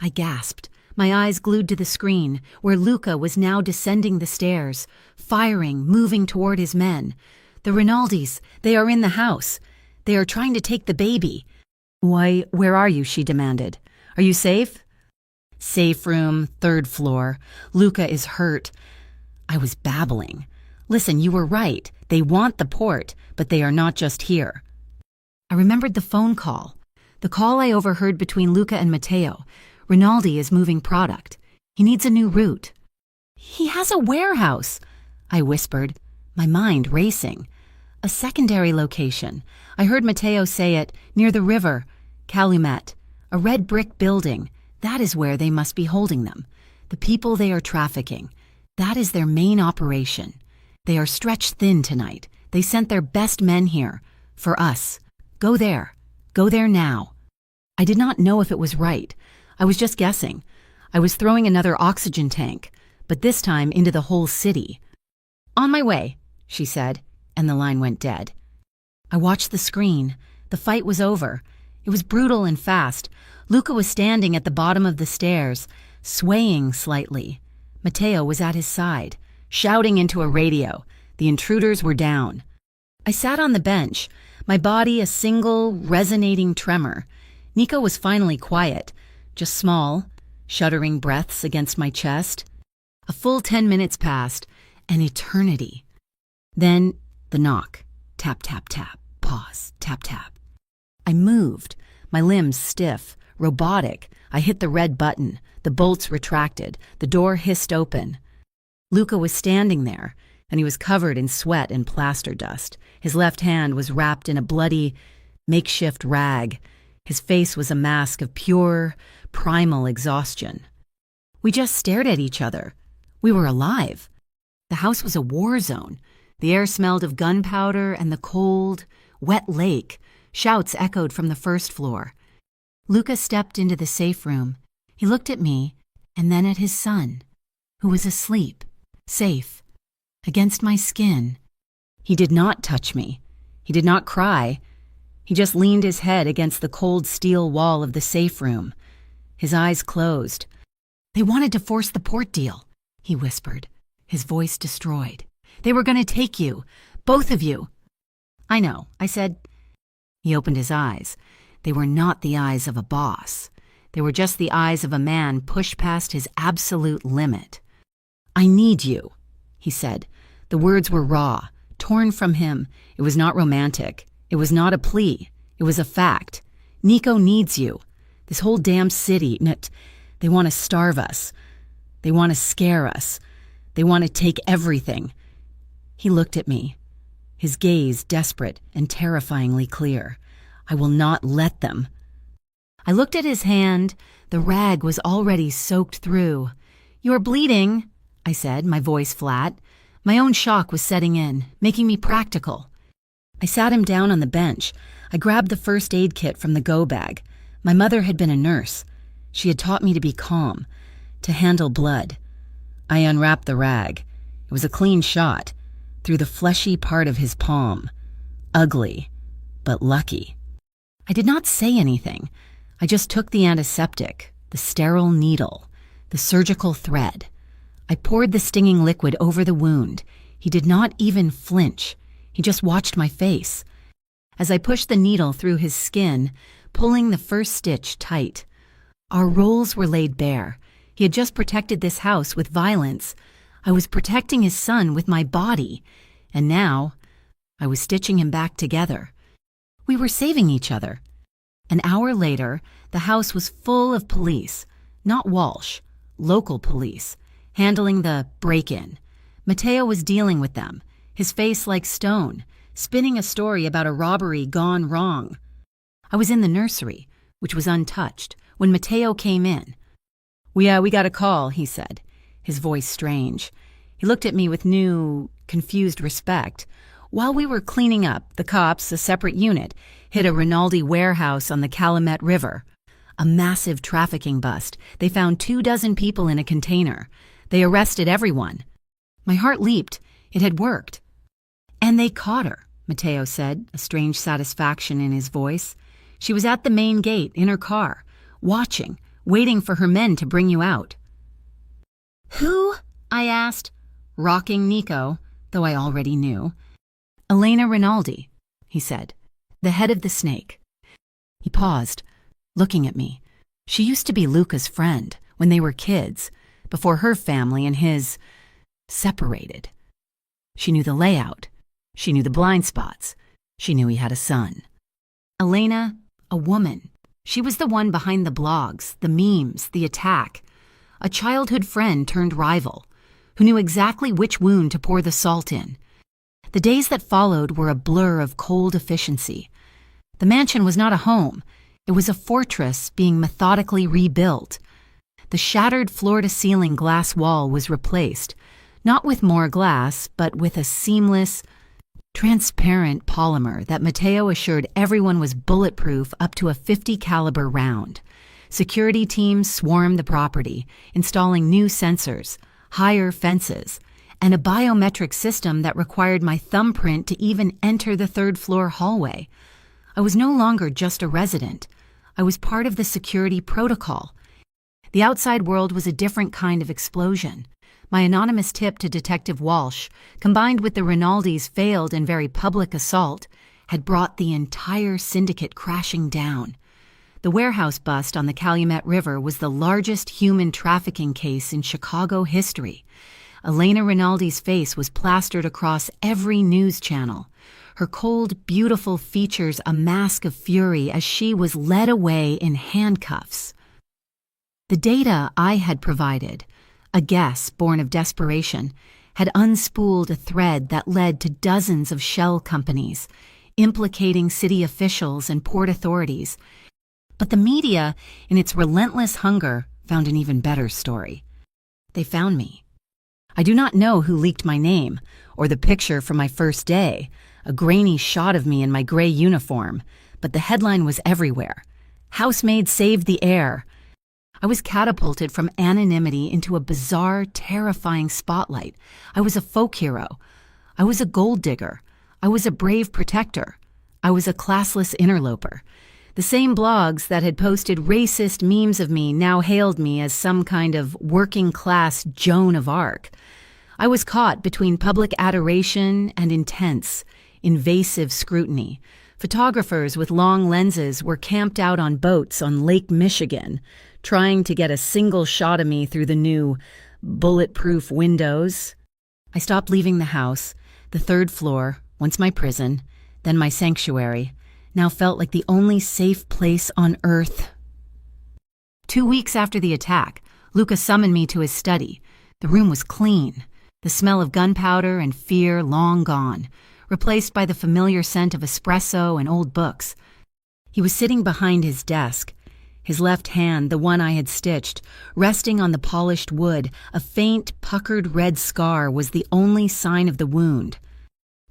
I gasped, my eyes glued to the screen, where Luca was now descending the stairs, firing, moving toward his men. "The Rinaldis, they are in the house. They are trying to take the baby." "Why, where are you?" she demanded. "Are you safe?" "Safe room, 3rd floor. Luca is hurt." I was babbling. "Listen, you were right. They want the port, but they are not just here." I remembered the phone call. The call I overheard between Luca and Matteo. Rinaldi is moving product. He needs a new route. "He has a warehouse," I whispered, my mind racing. A secondary location. I heard Matteo say it, near the river. Calumet. A red brick building. That is where they must be holding them. The people they are trafficking. That is their main operation. They are stretched thin tonight. They sent their best men here. For us. Go there. Go there now. I did not know if it was right. I was just guessing. I was throwing another oxygen tank, but this time into the whole city. "On my way," she said, and the line went dead. I watched the screen. The fight was over. It was brutal and fast. Luca was standing at the bottom of the stairs, swaying slightly. Matteo was at his side, shouting into a radio. The intruders were down. I sat on the bench, my body a single, resonating tremor. Nico was finally quiet, just small, shuddering breaths against my chest. A full 10 minutes passed, an eternity. Then the knock. Tap, tap, tap. Pause. Tap, tap. I moved, my limbs stiff, robotic. I hit the red button. The bolts retracted. The door hissed open. Luca was standing there, and he was covered in sweat and plaster dust. His left hand was wrapped in a bloody, makeshift rag. His face was a mask of pure, primal exhaustion. We just stared at each other. We were alive. The house was a war zone. The air smelled of gunpowder and the cold, wet lake. Shouts echoed from the first floor. Luca stepped into the safe room. He looked at me and then at his son, who was asleep, safe, against my skin. He did not touch me. He did not cry. He just leaned his head against the cold steel wall of the safe room. His eyes closed. "They wanted to force the port deal," he whispered, his voice destroyed. "They were going to take you, both of you." "I know," I said. He opened his eyes. They were not the eyes of a boss. They were just the eyes of a man pushed past his absolute limit. "I need you," he said. The words were raw, torn from him. It was not romantic. It was not a plea. It was a fact. Nico needs you. This whole damn city, they want to starve us. They want to scare us. They want to take everything. He looked at me, his gaze desperate and terrifyingly clear. "I will not let them." I looked at his hand. The rag was already soaked through. "You're bleeding," I said, my voice flat. My own shock was setting in, making me practical. I sat him down on the bench. I grabbed the first aid kit from the go bag. My mother had been a nurse. She had taught me to be calm, to handle blood. I unwrapped the rag. It was a clean shot, through the fleshy part of his palm. Ugly, but lucky. I did not say anything. I just took the antiseptic, the sterile needle, the surgical thread. I poured the stinging liquid over the wound. He did not even flinch. He just watched my face. As I pushed the needle through his skin, pulling the first stitch tight. Our roles were laid bare. He had just protected this house with violence. I was protecting his son with my body. And now, I was stitching him back together. We were saving each other. An hour later, the house was full of police, not Walsh, local police, handling the break-in. Matteo was dealing with them, his face like stone, spinning a story about a robbery gone wrong. I was in the nursery, which was untouched, when Matteo came in. We got a call," he said, his voice strange. He looked at me with new, confused respect. "While we were cleaning up, the cops, a separate unit, hit a Rinaldi warehouse on the Calumet River. A massive trafficking bust. They found 24 people in a container. They arrested everyone." My heart leaped. It had worked. "And they caught her," Matteo said, a strange satisfaction in his voice. "She was at the main gate, in her car, watching, waiting for her men to bring you out." "Who?" I asked, rocking Nico, though I already knew. "Elena Rinaldi," he said, "the head of the snake." He paused, looking at me. She used to be Luca's friend when they were kids, before her family and his separated. She knew the layout. She knew the blind spots. She knew he had a son. Elena, a woman. She was the one behind the blogs, the memes, the attack. A childhood friend turned rival, who knew exactly which wound to pour the salt in. The days that followed were a blur of cold efficiency. The mansion was not a home. It was a fortress being methodically rebuilt. The shattered floor-to-ceiling glass wall was replaced, not with more glass, but with a seamless, transparent polymer that Matteo assured everyone was bulletproof up to a .50 caliber round. Security teams swarmed the property, installing new sensors, higher fences, and a biometric system that required my thumbprint to even enter the third-floor hallway. I was no longer just a resident. I was part of the security protocol. The outside world was a different kind of explosion. My anonymous tip to Detective Walsh, combined with the Rinaldi's failed and very public assault, had brought the entire syndicate crashing down. The warehouse bust on the Calumet River was the largest human trafficking case in Chicago history. Elena Rinaldi's face was plastered across every news channel. Her cold, beautiful features a mask of fury as she was led away in handcuffs. The data I had provided, a guess born of desperation, had unspooled a thread that led to dozens of shell companies, implicating city officials and port authorities. But the media, in its relentless hunger, found an even better story. They found me. I do not know who leaked my name, or the picture from my first day, a grainy shot of me in my gray uniform, but the headline was everywhere. Housemaid saved the air. I was catapulted from anonymity into a bizarre, terrifying spotlight. I was a folk hero. I was a gold digger. I was a brave protector. I was a classless interloper. The same blogs that had posted racist memes of me now hailed me as some kind of working-class Joan of Arc. I was caught between public adoration and intense, invasive scrutiny. Photographers with long lenses were camped out on boats on Lake Michigan, trying to get a single shot of me through the new bulletproof windows. I stopped leaving the house. The third floor, once my prison, then my sanctuary, now felt like the only safe place on earth. 2 weeks after the attack, Luca summoned me to his study. The room was clean, the smell of gunpowder and fear long gone, replaced by the familiar scent of espresso and old books. He was sitting behind his desk, his left hand, the one I had stitched, resting on the polished wood. A faint, puckered red scar was the only sign of the wound.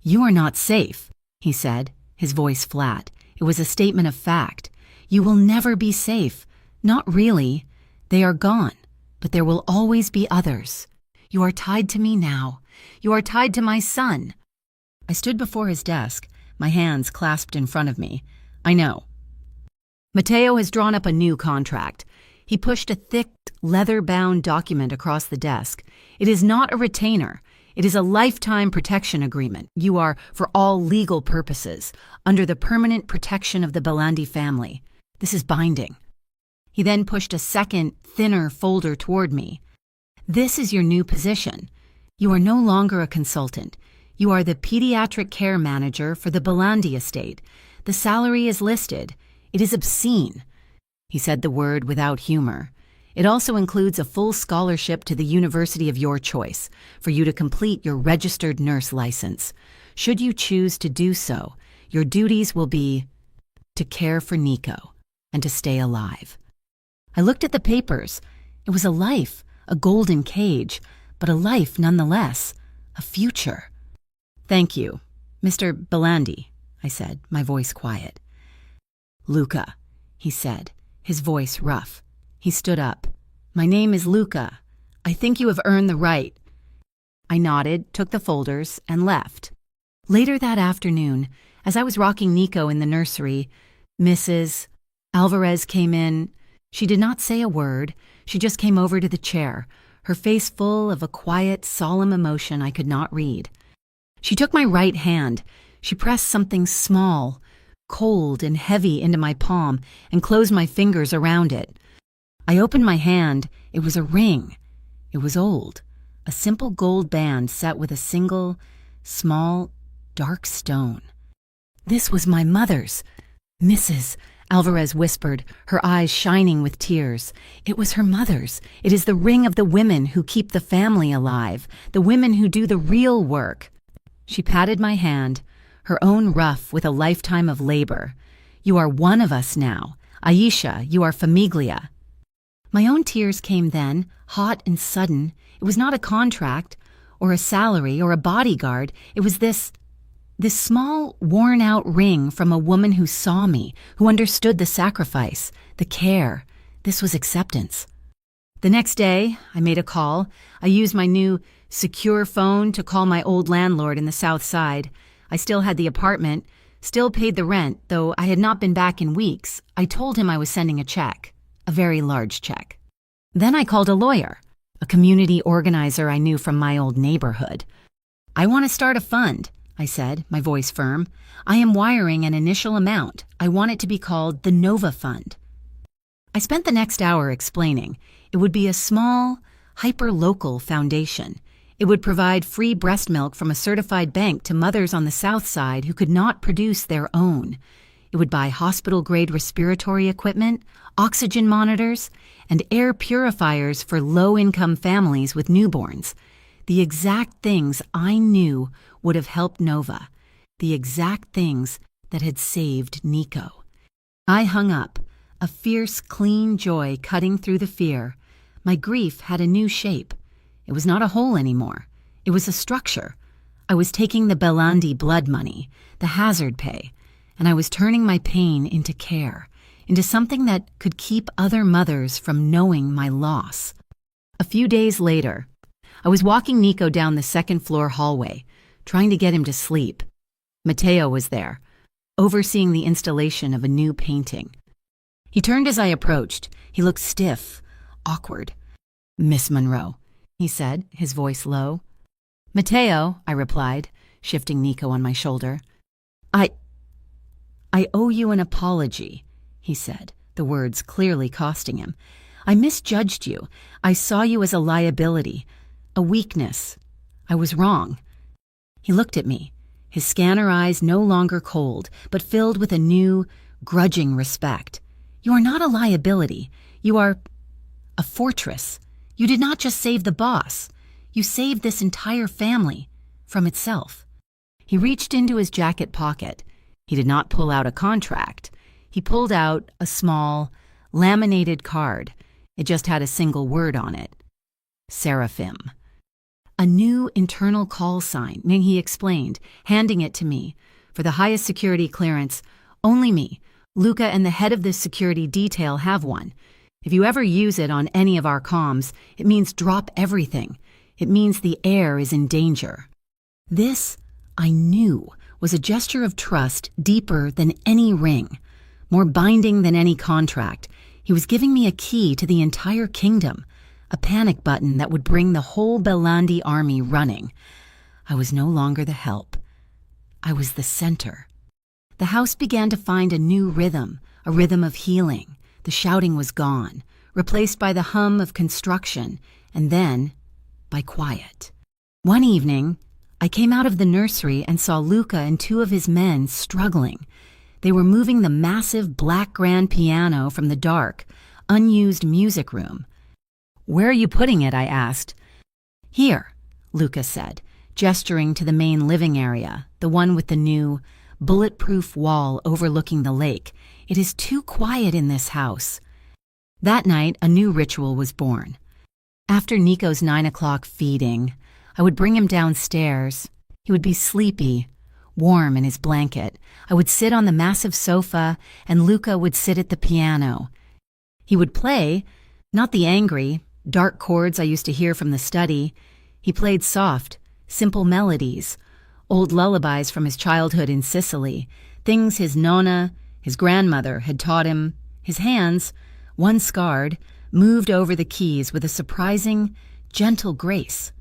"You are not safe," he said, his voice flat. It was a statement of fact. "You will never be safe. Not really. They are gone, but there will always be others. You are tied to me now. You are tied to my son." I stood before his desk, my hands clasped in front of me. "I know. Matteo has drawn up a new contract." He pushed a thick, leather-bound document across the desk. "It is not a retainer. It is a lifetime protection agreement. You are, for all legal purposes, under the permanent protection of the Belandi family. This is binding." He then pushed a second, thinner folder toward me. "This is your new position. You are no longer a consultant. You are the pediatric care manager for the Belandi estate. The salary is listed. It is obscene." He said the word without humor. "It also includes a full scholarship to the university of your choice for you to complete your registered nurse license. Should you choose to do so, your duties will be to care for Nico and to stay alive." I looked at the papers. It was a life, a golden cage, but a life nonetheless, a future. "Thank you, Mr. Belandi," I said, my voice quiet. "Luca," he said, his voice rough. He stood up. "My name is Luca. I think you have earned the right." I nodded, took the folders, and left. Later that afternoon, as I was rocking Nico in the nursery, Mrs. Alvarez came in. She did not say a word. She just came over to the chair, her face full of a quiet, solemn emotion I could not read. She took my right hand. She pressed something small, cold and heavy into my palm and closed my fingers around it. I opened my hand. It was a ring. It was old, a simple gold band set with a single, small, dark stone. "This was my mother's." "Mrs." Alvarez whispered, her eyes shining with tears. "It was her mother's. It is the ring of the women who keep the family alive, the women who do the real work." She patted my hand, her own rough with a lifetime of labor. "You are one of us now. Aisha, you are famiglia." My own tears came then, hot and sudden. It was not a contract, or a salary, or a bodyguard. It was this small, worn-out ring from a woman who saw me, who understood the sacrifice, the care. This was acceptance. The next day, I made a call. I used my new secure phone to call my old landlord in the South Side. I still had the apartment, still paid the rent, though I had not been back in weeks. I told him I was sending a check, a very large check. Then I called a lawyer, a community organizer I knew from my old neighborhood. "I want to start a fund," I said, my voice firm. "I am wiring an initial amount. I want it to be called the Nova Fund." I spent the next hour explaining. It would be a small, hyper-local foundation. It would provide free breast milk from a certified bank to mothers on the South Side who could not produce their own. It would buy hospital-grade respiratory equipment, oxygen monitors, and air purifiers for low-income families with newborns. The exact things I knew would have helped Nova. The exact things that had saved Nico. I hung up, a fierce, clean joy cutting through the fear. My grief had a new shape. It was not a hole anymore. It was a structure. I was taking the Belandi blood money, the hazard pay, and I was turning my pain into care, into something that could keep other mothers from knowing my loss. A few days later, I was walking Nico down the second-floor hallway, trying to get him to sleep. Matteo was there, overseeing the installation of a new painting. He turned as I approached. He looked stiff, awkward. "Miss Monroe," he said, his voice low. "Matteo," I replied, shifting Nico on my shoulder. I owe you an apology," he said, the words clearly costing him. "I misjudged you. I saw you as a liability, a weakness. I was wrong." He looked at me, his scanner eyes no longer cold, but filled with a new, grudging respect. "You are not a liability. You are a fortress. You did not just save the boss. You saved this entire family from itself." He reached into his jacket pocket. He did not pull out a contract. He pulled out a small, laminated card. It just had a single word on it. Seraphim. A new internal call sign, he explained, handing it to me. "For the highest security clearance, only me, Luca, and the head of this security detail have one. If you ever use it on any of our comms, it means drop everything. It means the air is in danger." This, I knew, was a gesture of trust deeper than any ring, more binding than any contract. He was giving me a key to the entire kingdom, a panic button that would bring the whole Belandi army running. I was no longer the help. I was the center. The house began to find a new rhythm, a rhythm of healing. The shouting was gone, replaced by the hum of construction, and then by quiet. One evening, I came out of the nursery and saw Luca and two of his men struggling. They were moving the massive black grand piano from the dark, unused music room. "Where are you putting it?" I asked. "Here," Luca said, gesturing to the main living area, the one with the new, bulletproof wall overlooking the lake. "It is too quiet in this house." That night, a new ritual was born. After Nico's 9 o'clock feeding, I would bring him downstairs. He would be sleepy, warm in his blanket. I would sit on the massive sofa, and Luca would sit at the piano. He would play, not the angry, dark chords I used to hear from the study. He played soft, simple melodies, old lullabies from his childhood in Sicily, things his nonna, his grandmother, had taught him. His hands, one scarred, moved over the keys with a surprising, gentle grace.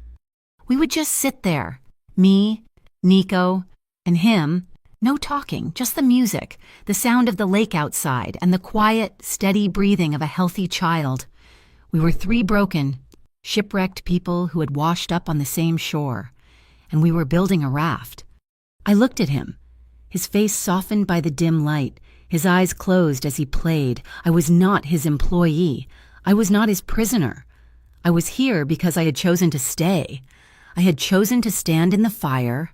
We would just sit there, me, Nico, and him, no talking, just the music, the sound of the lake outside, and the quiet, steady breathing of a healthy child. We were three broken, shipwrecked people who had washed up on the same shore, and we were building a raft. I looked at him, his face softened by the dim light, his eyes closed as he played. I was not his employee. I was not his prisoner. I was here because I had chosen to stay. I had chosen to stand in the fire.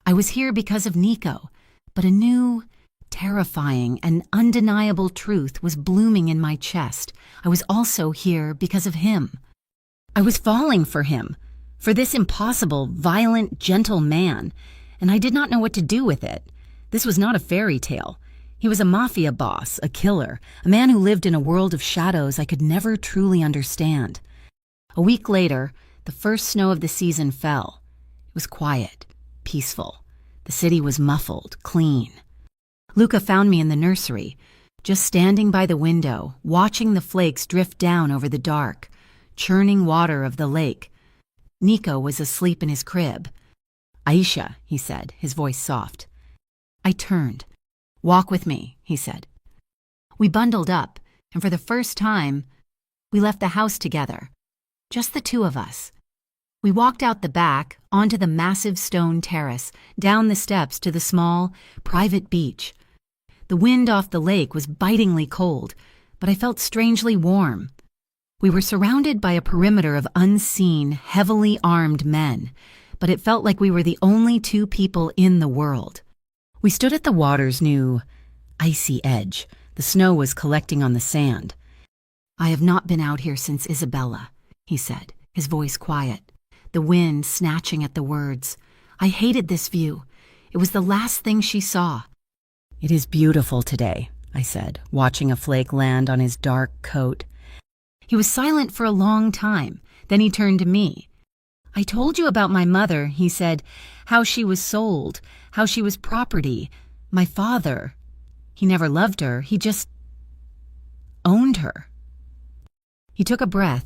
I was here because of Nico, but a new, terrifying, and undeniable truth was blooming in my chest. I was also here because of him. I was falling for him, for this impossible, violent, gentle man, and I did not know what to do with it. This was not a fairy tale. He was a mafia boss, a killer, a man who lived in a world of shadows I could never truly understand. A week later, the first snow of the season fell. It was quiet, peaceful. The city was muffled, clean. Luca found me in the nursery, just standing by the window, watching the flakes drift down over the dark, churning water of the lake. Nico was asleep in his crib. "Aisha," he said, his voice soft. I turned. "Walk with me," he said. We bundled up, and for the first time, we left the house together, just the two of us. We walked out the back, onto the massive stone terrace, down the steps to the small, private beach. The wind off the lake was bitingly cold, but I felt strangely warm. We were surrounded by a perimeter of unseen, heavily armed men, but it felt like we were the only two people in the world. We stood at the water's new, icy edge. The snow was collecting on the sand. "I have not been out here since Isabella," he said, his voice quiet, the wind snatching at the words. "I hated this view. It was the last thing she saw." "It is beautiful today," I said, watching a flake land on his dark coat. He was silent for a long time. Then he turned to me. "I told you about my mother," he said, "how she was sold, how she was property. My father, he never loved her, he just owned her." He took a breath,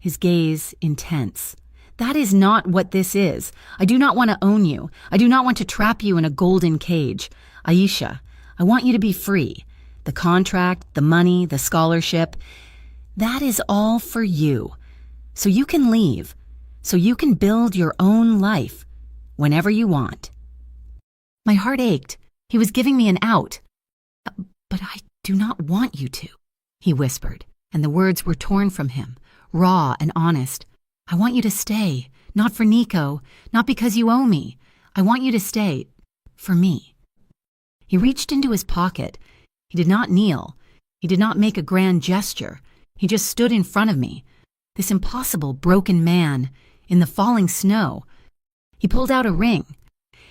his gaze intense. "That is not what this is. I do not want to own you. I do not want to trap you in a golden cage. Aisha, I want you to be free. The contract, the money, the scholarship, that is all for you. So you can leave. So you can build your own life whenever you want." My heart ached. He was giving me an out. "But I do not want you to," he whispered, and the words were torn from him, raw and honest. "I want you to stay, not for Nico, not because you owe me. I want you to stay for me." He reached into his pocket. He did not kneel. He did not make a grand gesture. He just stood in front of me, this impossible broken man, in the falling snow. He pulled out a ring.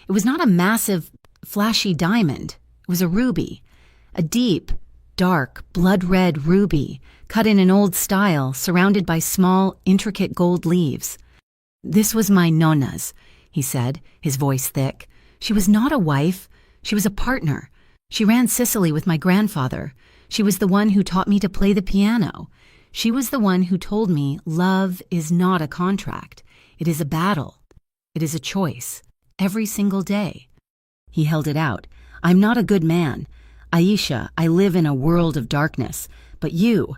It was not a massive, flashy diamond. It was a ruby, a deep, dark, blood-red ruby, cut in an old style, surrounded by small, intricate gold leaves. "This was my Nonna's," he said, his voice thick. "She was not a wife. She was a partner. She ran Sicily with my grandfather. She was the one who taught me to play the piano. She was the one who told me love is not a contract. It is a battle. It is a choice. Every single day." He held it out. "I'm not a good man. Aisha, I live in a world of darkness. But you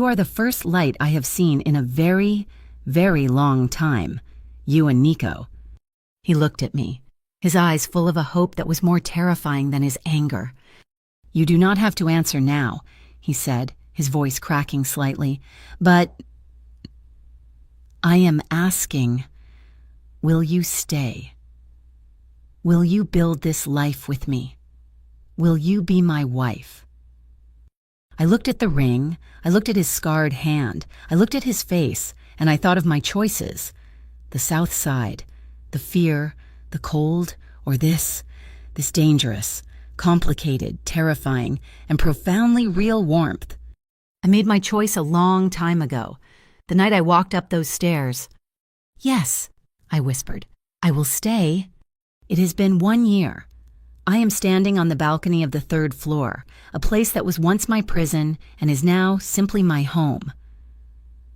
are the first light I have seen in a very, very long time. You and Nico." He looked at me, his eyes full of a hope that was more terrifying than his anger. "You do not have to answer now," he said, his voice cracking slightly. "But I am asking, will you stay? Will you build this life with me? Will you be my wife?" I looked at the ring, I looked at his scarred hand, I looked at his face, and I thought of my choices. The South Side, the fear, the cold, or this dangerous, complicated, terrifying, and profoundly real warmth. I made my choice a long time ago, the night I walked up those stairs. "Yes," I whispered, "I will stay." It has been 1 year. I am standing on the balcony of the 3rd floor, a place that was once my prison and is now simply my home.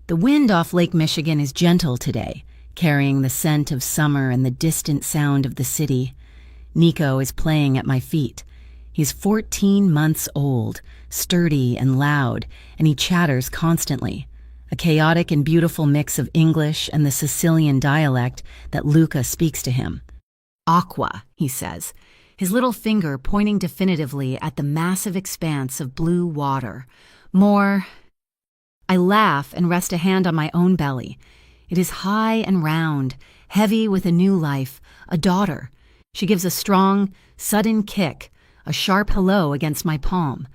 The wind off Lake Michigan is gentle today, carrying the scent of summer and the distant sound of the city. Nico is playing at my feet. He's 14 months old, sturdy and loud, and he chatters constantly, a chaotic and beautiful mix of English and the Sicilian dialect that Luca speaks to him. "Aqua," he says, his little finger pointing definitively at the massive expanse of blue water. "More." I laugh and rest a hand on my own belly. It is high and round, heavy with a new life, a daughter. She gives a strong, sudden kick, a sharp hello against my palm.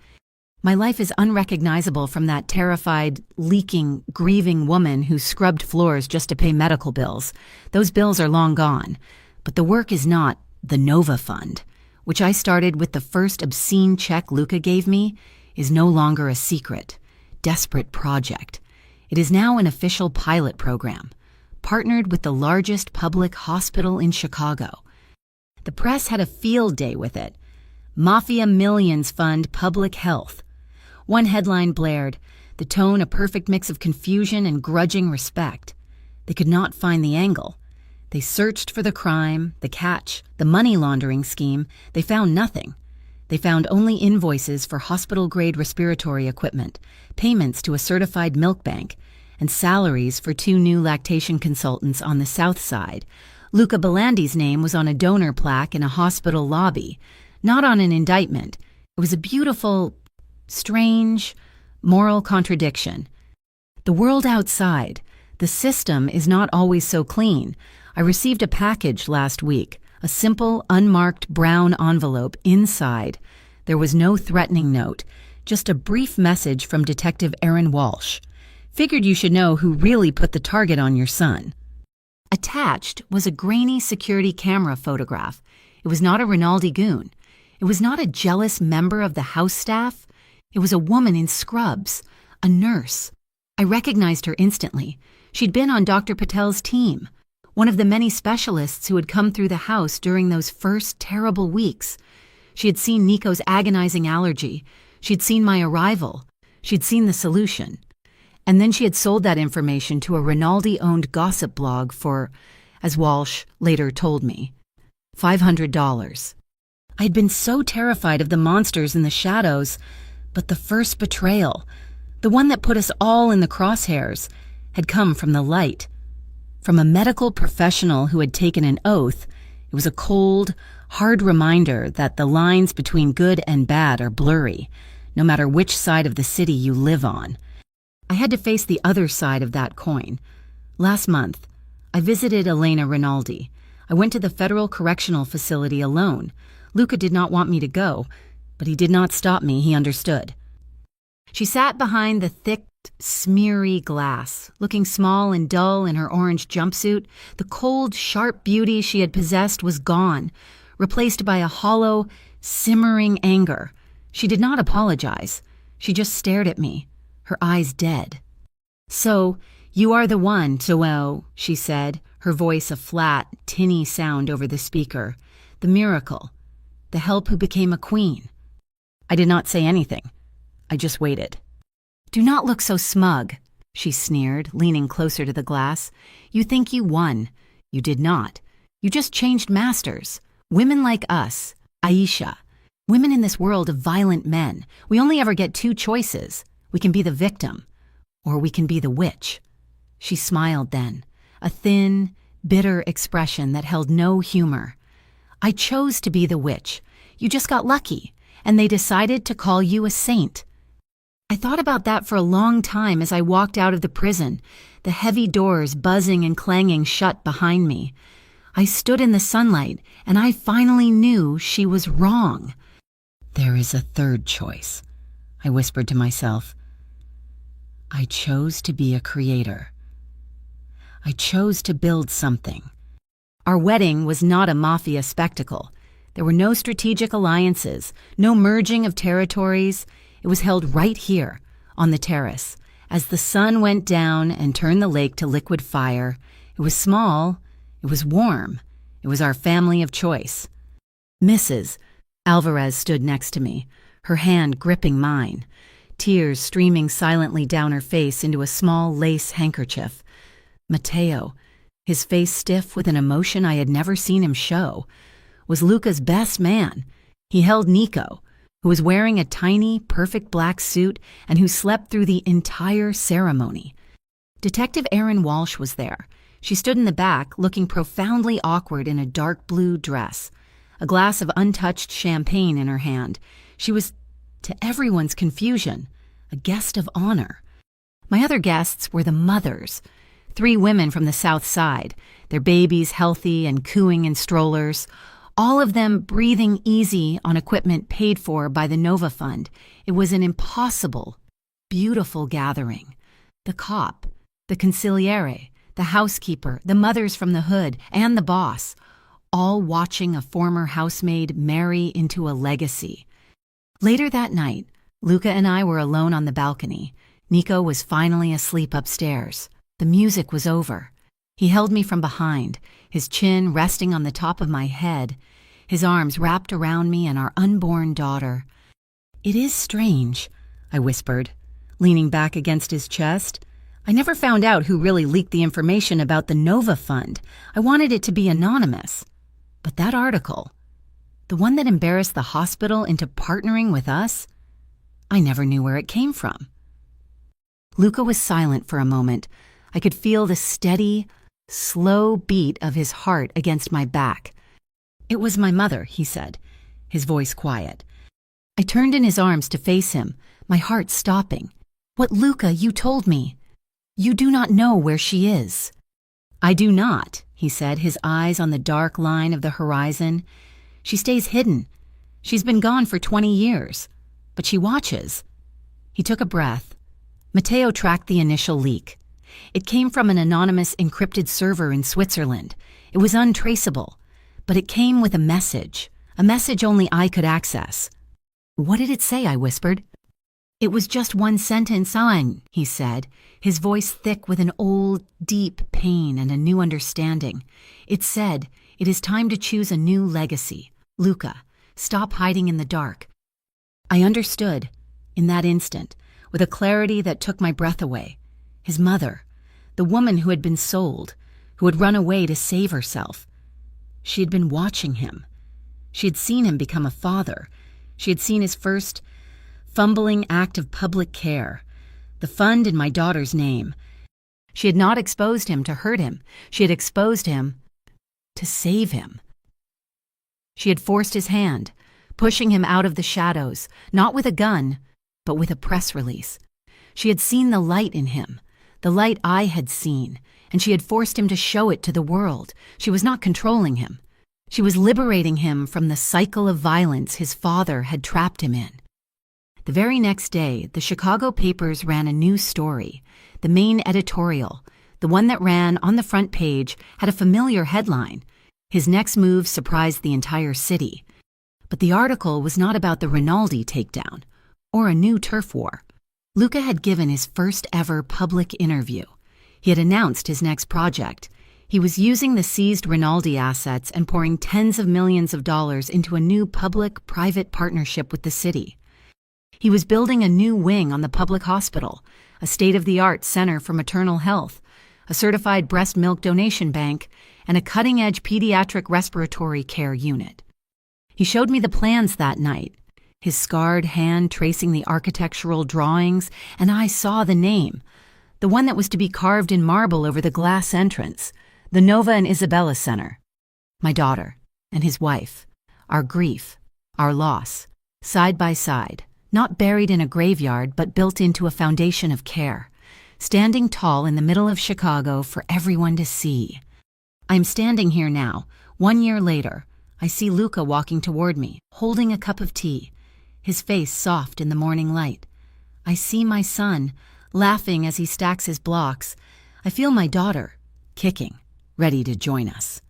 My life is unrecognizable from that terrified, leaking, grieving woman who scrubbed floors just to pay medical bills. Those bills are long gone. But the work is not the Nova Fund, which I started with the first obscene check Luca gave me, is no longer a secret, desperate project. It is now an official pilot program, partnered with the largest public hospital in Chicago. The press had a field day with it. Mafia Millions Fund Public Health. One headline blared, the tone a perfect mix of confusion and grudging respect. They could not find the angle. They searched for the crime, the catch, the money laundering scheme. They found nothing. They found only invoices for hospital-grade respiratory equipment, payments to a certified milk bank, and salaries for 2 new lactation consultants on the south side. Luca Belandi's name was on a donor plaque in a hospital lobby, not on an indictment. It was a beautiful, strange, moral contradiction. The world outside, the system is not always so clean. I received a package last week, a simple, unmarked brown envelope inside. There was no threatening note, just a brief message from Detective Aaron Walsh. Figured you should know who really put the target on your son. Attached was a grainy security camera photograph. It was not a Rinaldi goon. It was not a jealous member of the house staff. It was a woman in scrubs, a nurse. I recognized her instantly. She'd been on Dr. Patel's team, one of the many specialists who had come through the house during those first terrible weeks. She had seen Nico's agonizing allergy. She'd seen my arrival. She'd seen the solution. And then she had sold that information to a Rinaldi-owned gossip blog for, as Walsh later told me, $500. I'd been so terrified of the monsters in the shadows, but the first betrayal, the one that put us all in the crosshairs, had come from the light. From a medical professional who had taken an oath, it was a cold, hard reminder that the lines between good and bad are blurry, no matter which side of the city you live on. I had to face the other side of that coin. Last month, I visited Elena Rinaldi. I went to the Federal Correctional Facility alone. Luca did not want me to go, but he did not stop me, he understood. She sat behind the thick, smeary glass, looking small and dull in her orange jumpsuit. The cold, sharp beauty she had possessed was gone, replaced by a hollow, simmering anger. She did not apologize. She just stared at me, her eyes dead. "So, you are the one, Joelle," she said, her voice a flat, tinny sound over the speaker. "The miracle. The help who became a queen." I did not say anything. I just waited. "Do not look so smug," she sneered, leaning closer to the glass. "You think you won. You did not. You just changed masters. Women like us, Aisha. Women in this world of violent men. We only ever get 2 choices. We can be the victim, or we can be the witch." She smiled then, a thin, bitter expression that held no humor. "I chose to be the witch. You just got lucky, and they decided to call you a saint." I thought about that for a long time as I walked out of the prison, the heavy doors buzzing and clanging shut behind me. I stood in the sunlight, and I finally knew she was wrong. "There is a third choice," I whispered to myself. I chose to be a creator. I chose to build something. Our wedding was not a Mafia spectacle. There were no strategic alliances, no merging of territories. It was held right here, on the terrace. As the sun went down and turned the lake to liquid fire, it was small, it was warm, it was our family of choice. Mrs. Alvarez stood next to me, her hand gripping mine, tears streaming silently down her face into a small lace handkerchief. Mateo, his face stiff with an emotion I had never seen him show, was Luca's best man. He held Nico, who was wearing a tiny, perfect black suit and who slept through the entire ceremony. Detective Aaron Walsh was there. She stood in the back, looking profoundly awkward in a dark blue dress, a glass of untouched champagne in her hand. She was, to everyone's confusion, a guest of honor. My other guests were the mothers, 3 women from the south side, their babies healthy and cooing in strollers, all of them breathing easy on equipment paid for by the Nova Fund. It was an impossible, beautiful gathering. The cop, the consigliere, the housekeeper, the mothers from the hood, and the boss, all watching a former housemaid marry into a legacy. Later that night, Luca and I were alone on the balcony. Nico was finally asleep upstairs. The music was over. He held me from behind, his chin resting on the top of my head, his arms wrapped around me and our unborn daughter. "It is strange," I whispered, leaning back against his chest. I never found out who really leaked the information about the Nova Fund. I wanted it to be anonymous. But that article, The one that embarrassed the hospital into partnering with us? I never knew where it came from. Luca was silent for a moment. I could feel the steady, slow beat of his heart against my back. "It was my mother," he said, his voice quiet. I turned in his arms to face him, my heart stopping. "What, Luca, you told me? You do not know where she is." "I do not," he said, his eyes on the dark line of the horizon. "She stays hidden. She's been gone for 20 years. But she watches." He took a breath. Matteo tracked the initial leak. It came from an anonymous encrypted server in Switzerland. It was untraceable, but it came with a message only I could access. "What did it say?" I whispered. "It was just one sentence on," he said, his voice thick with an old, deep pain and a new understanding. It said, "It is time to choose a new legacy. Luca, stop hiding in the dark." I understood, in that instant, with a clarity that took my breath away. His mother, the woman who had been sold, who had run away to save herself. She had been watching him. She had seen him become a father. She had seen his first fumbling act of public care, the fund in my daughter's name. She had not exposed him to hurt him. She had exposed him to save him. She had forced his hand, pushing him out of the shadows, not with a gun, but with a press release. She had seen the light in him, the light I had seen, and she had forced him to show it to the world. She was not controlling him. She was liberating him from the cycle of violence his father had trapped him in. The very next day, the Chicago papers ran a new story. The main editorial, the one that ran on the front page, had a familiar headline. His next move surprised the entire city. But the article was not about the Rinaldi takedown or a new turf war. Luca had given his first ever public interview. He had announced his next project. He was using the seized Rinaldi assets and pouring tens of millions of dollars into a new public-private partnership with the city. He was building a new wing on the public hospital, a state-of-the-art center for maternal health, a certified breast milk donation bank, and a cutting-edge pediatric respiratory care unit. He showed me the plans that night, his scarred hand tracing the architectural drawings, and I saw the name, the one that was to be carved in marble over the glass entrance, the Nova and Isabella Center. My daughter and his wife, our grief, our loss, side by side, not buried in a graveyard but built into a foundation of care, standing tall in the middle of Chicago for everyone to see. I'm standing here now, 1 year later. I see Luca walking toward me, holding a cup of tea, his face soft in the morning light. I see my son, laughing as he stacks his blocks. I feel my daughter, kicking, ready to join us.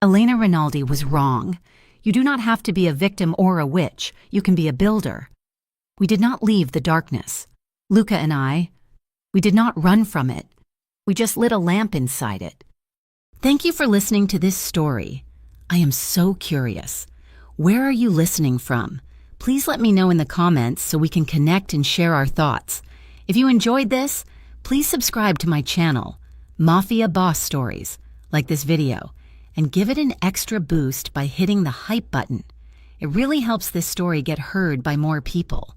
Elena Rinaldi was wrong. You do not have to be a victim or a witch. You can be a builder. We did not leave the darkness. Luca and I, we did not run from it. We just lit a lamp inside it. Thank you for listening to this story. I am so curious. Where are you listening from? Please let me know in the comments so we can connect and share our thoughts. If you enjoyed this, please subscribe to my channel, Mafia Boss Stories, like this video, and give it an extra boost by hitting the hype button. It really helps this story get heard by more people.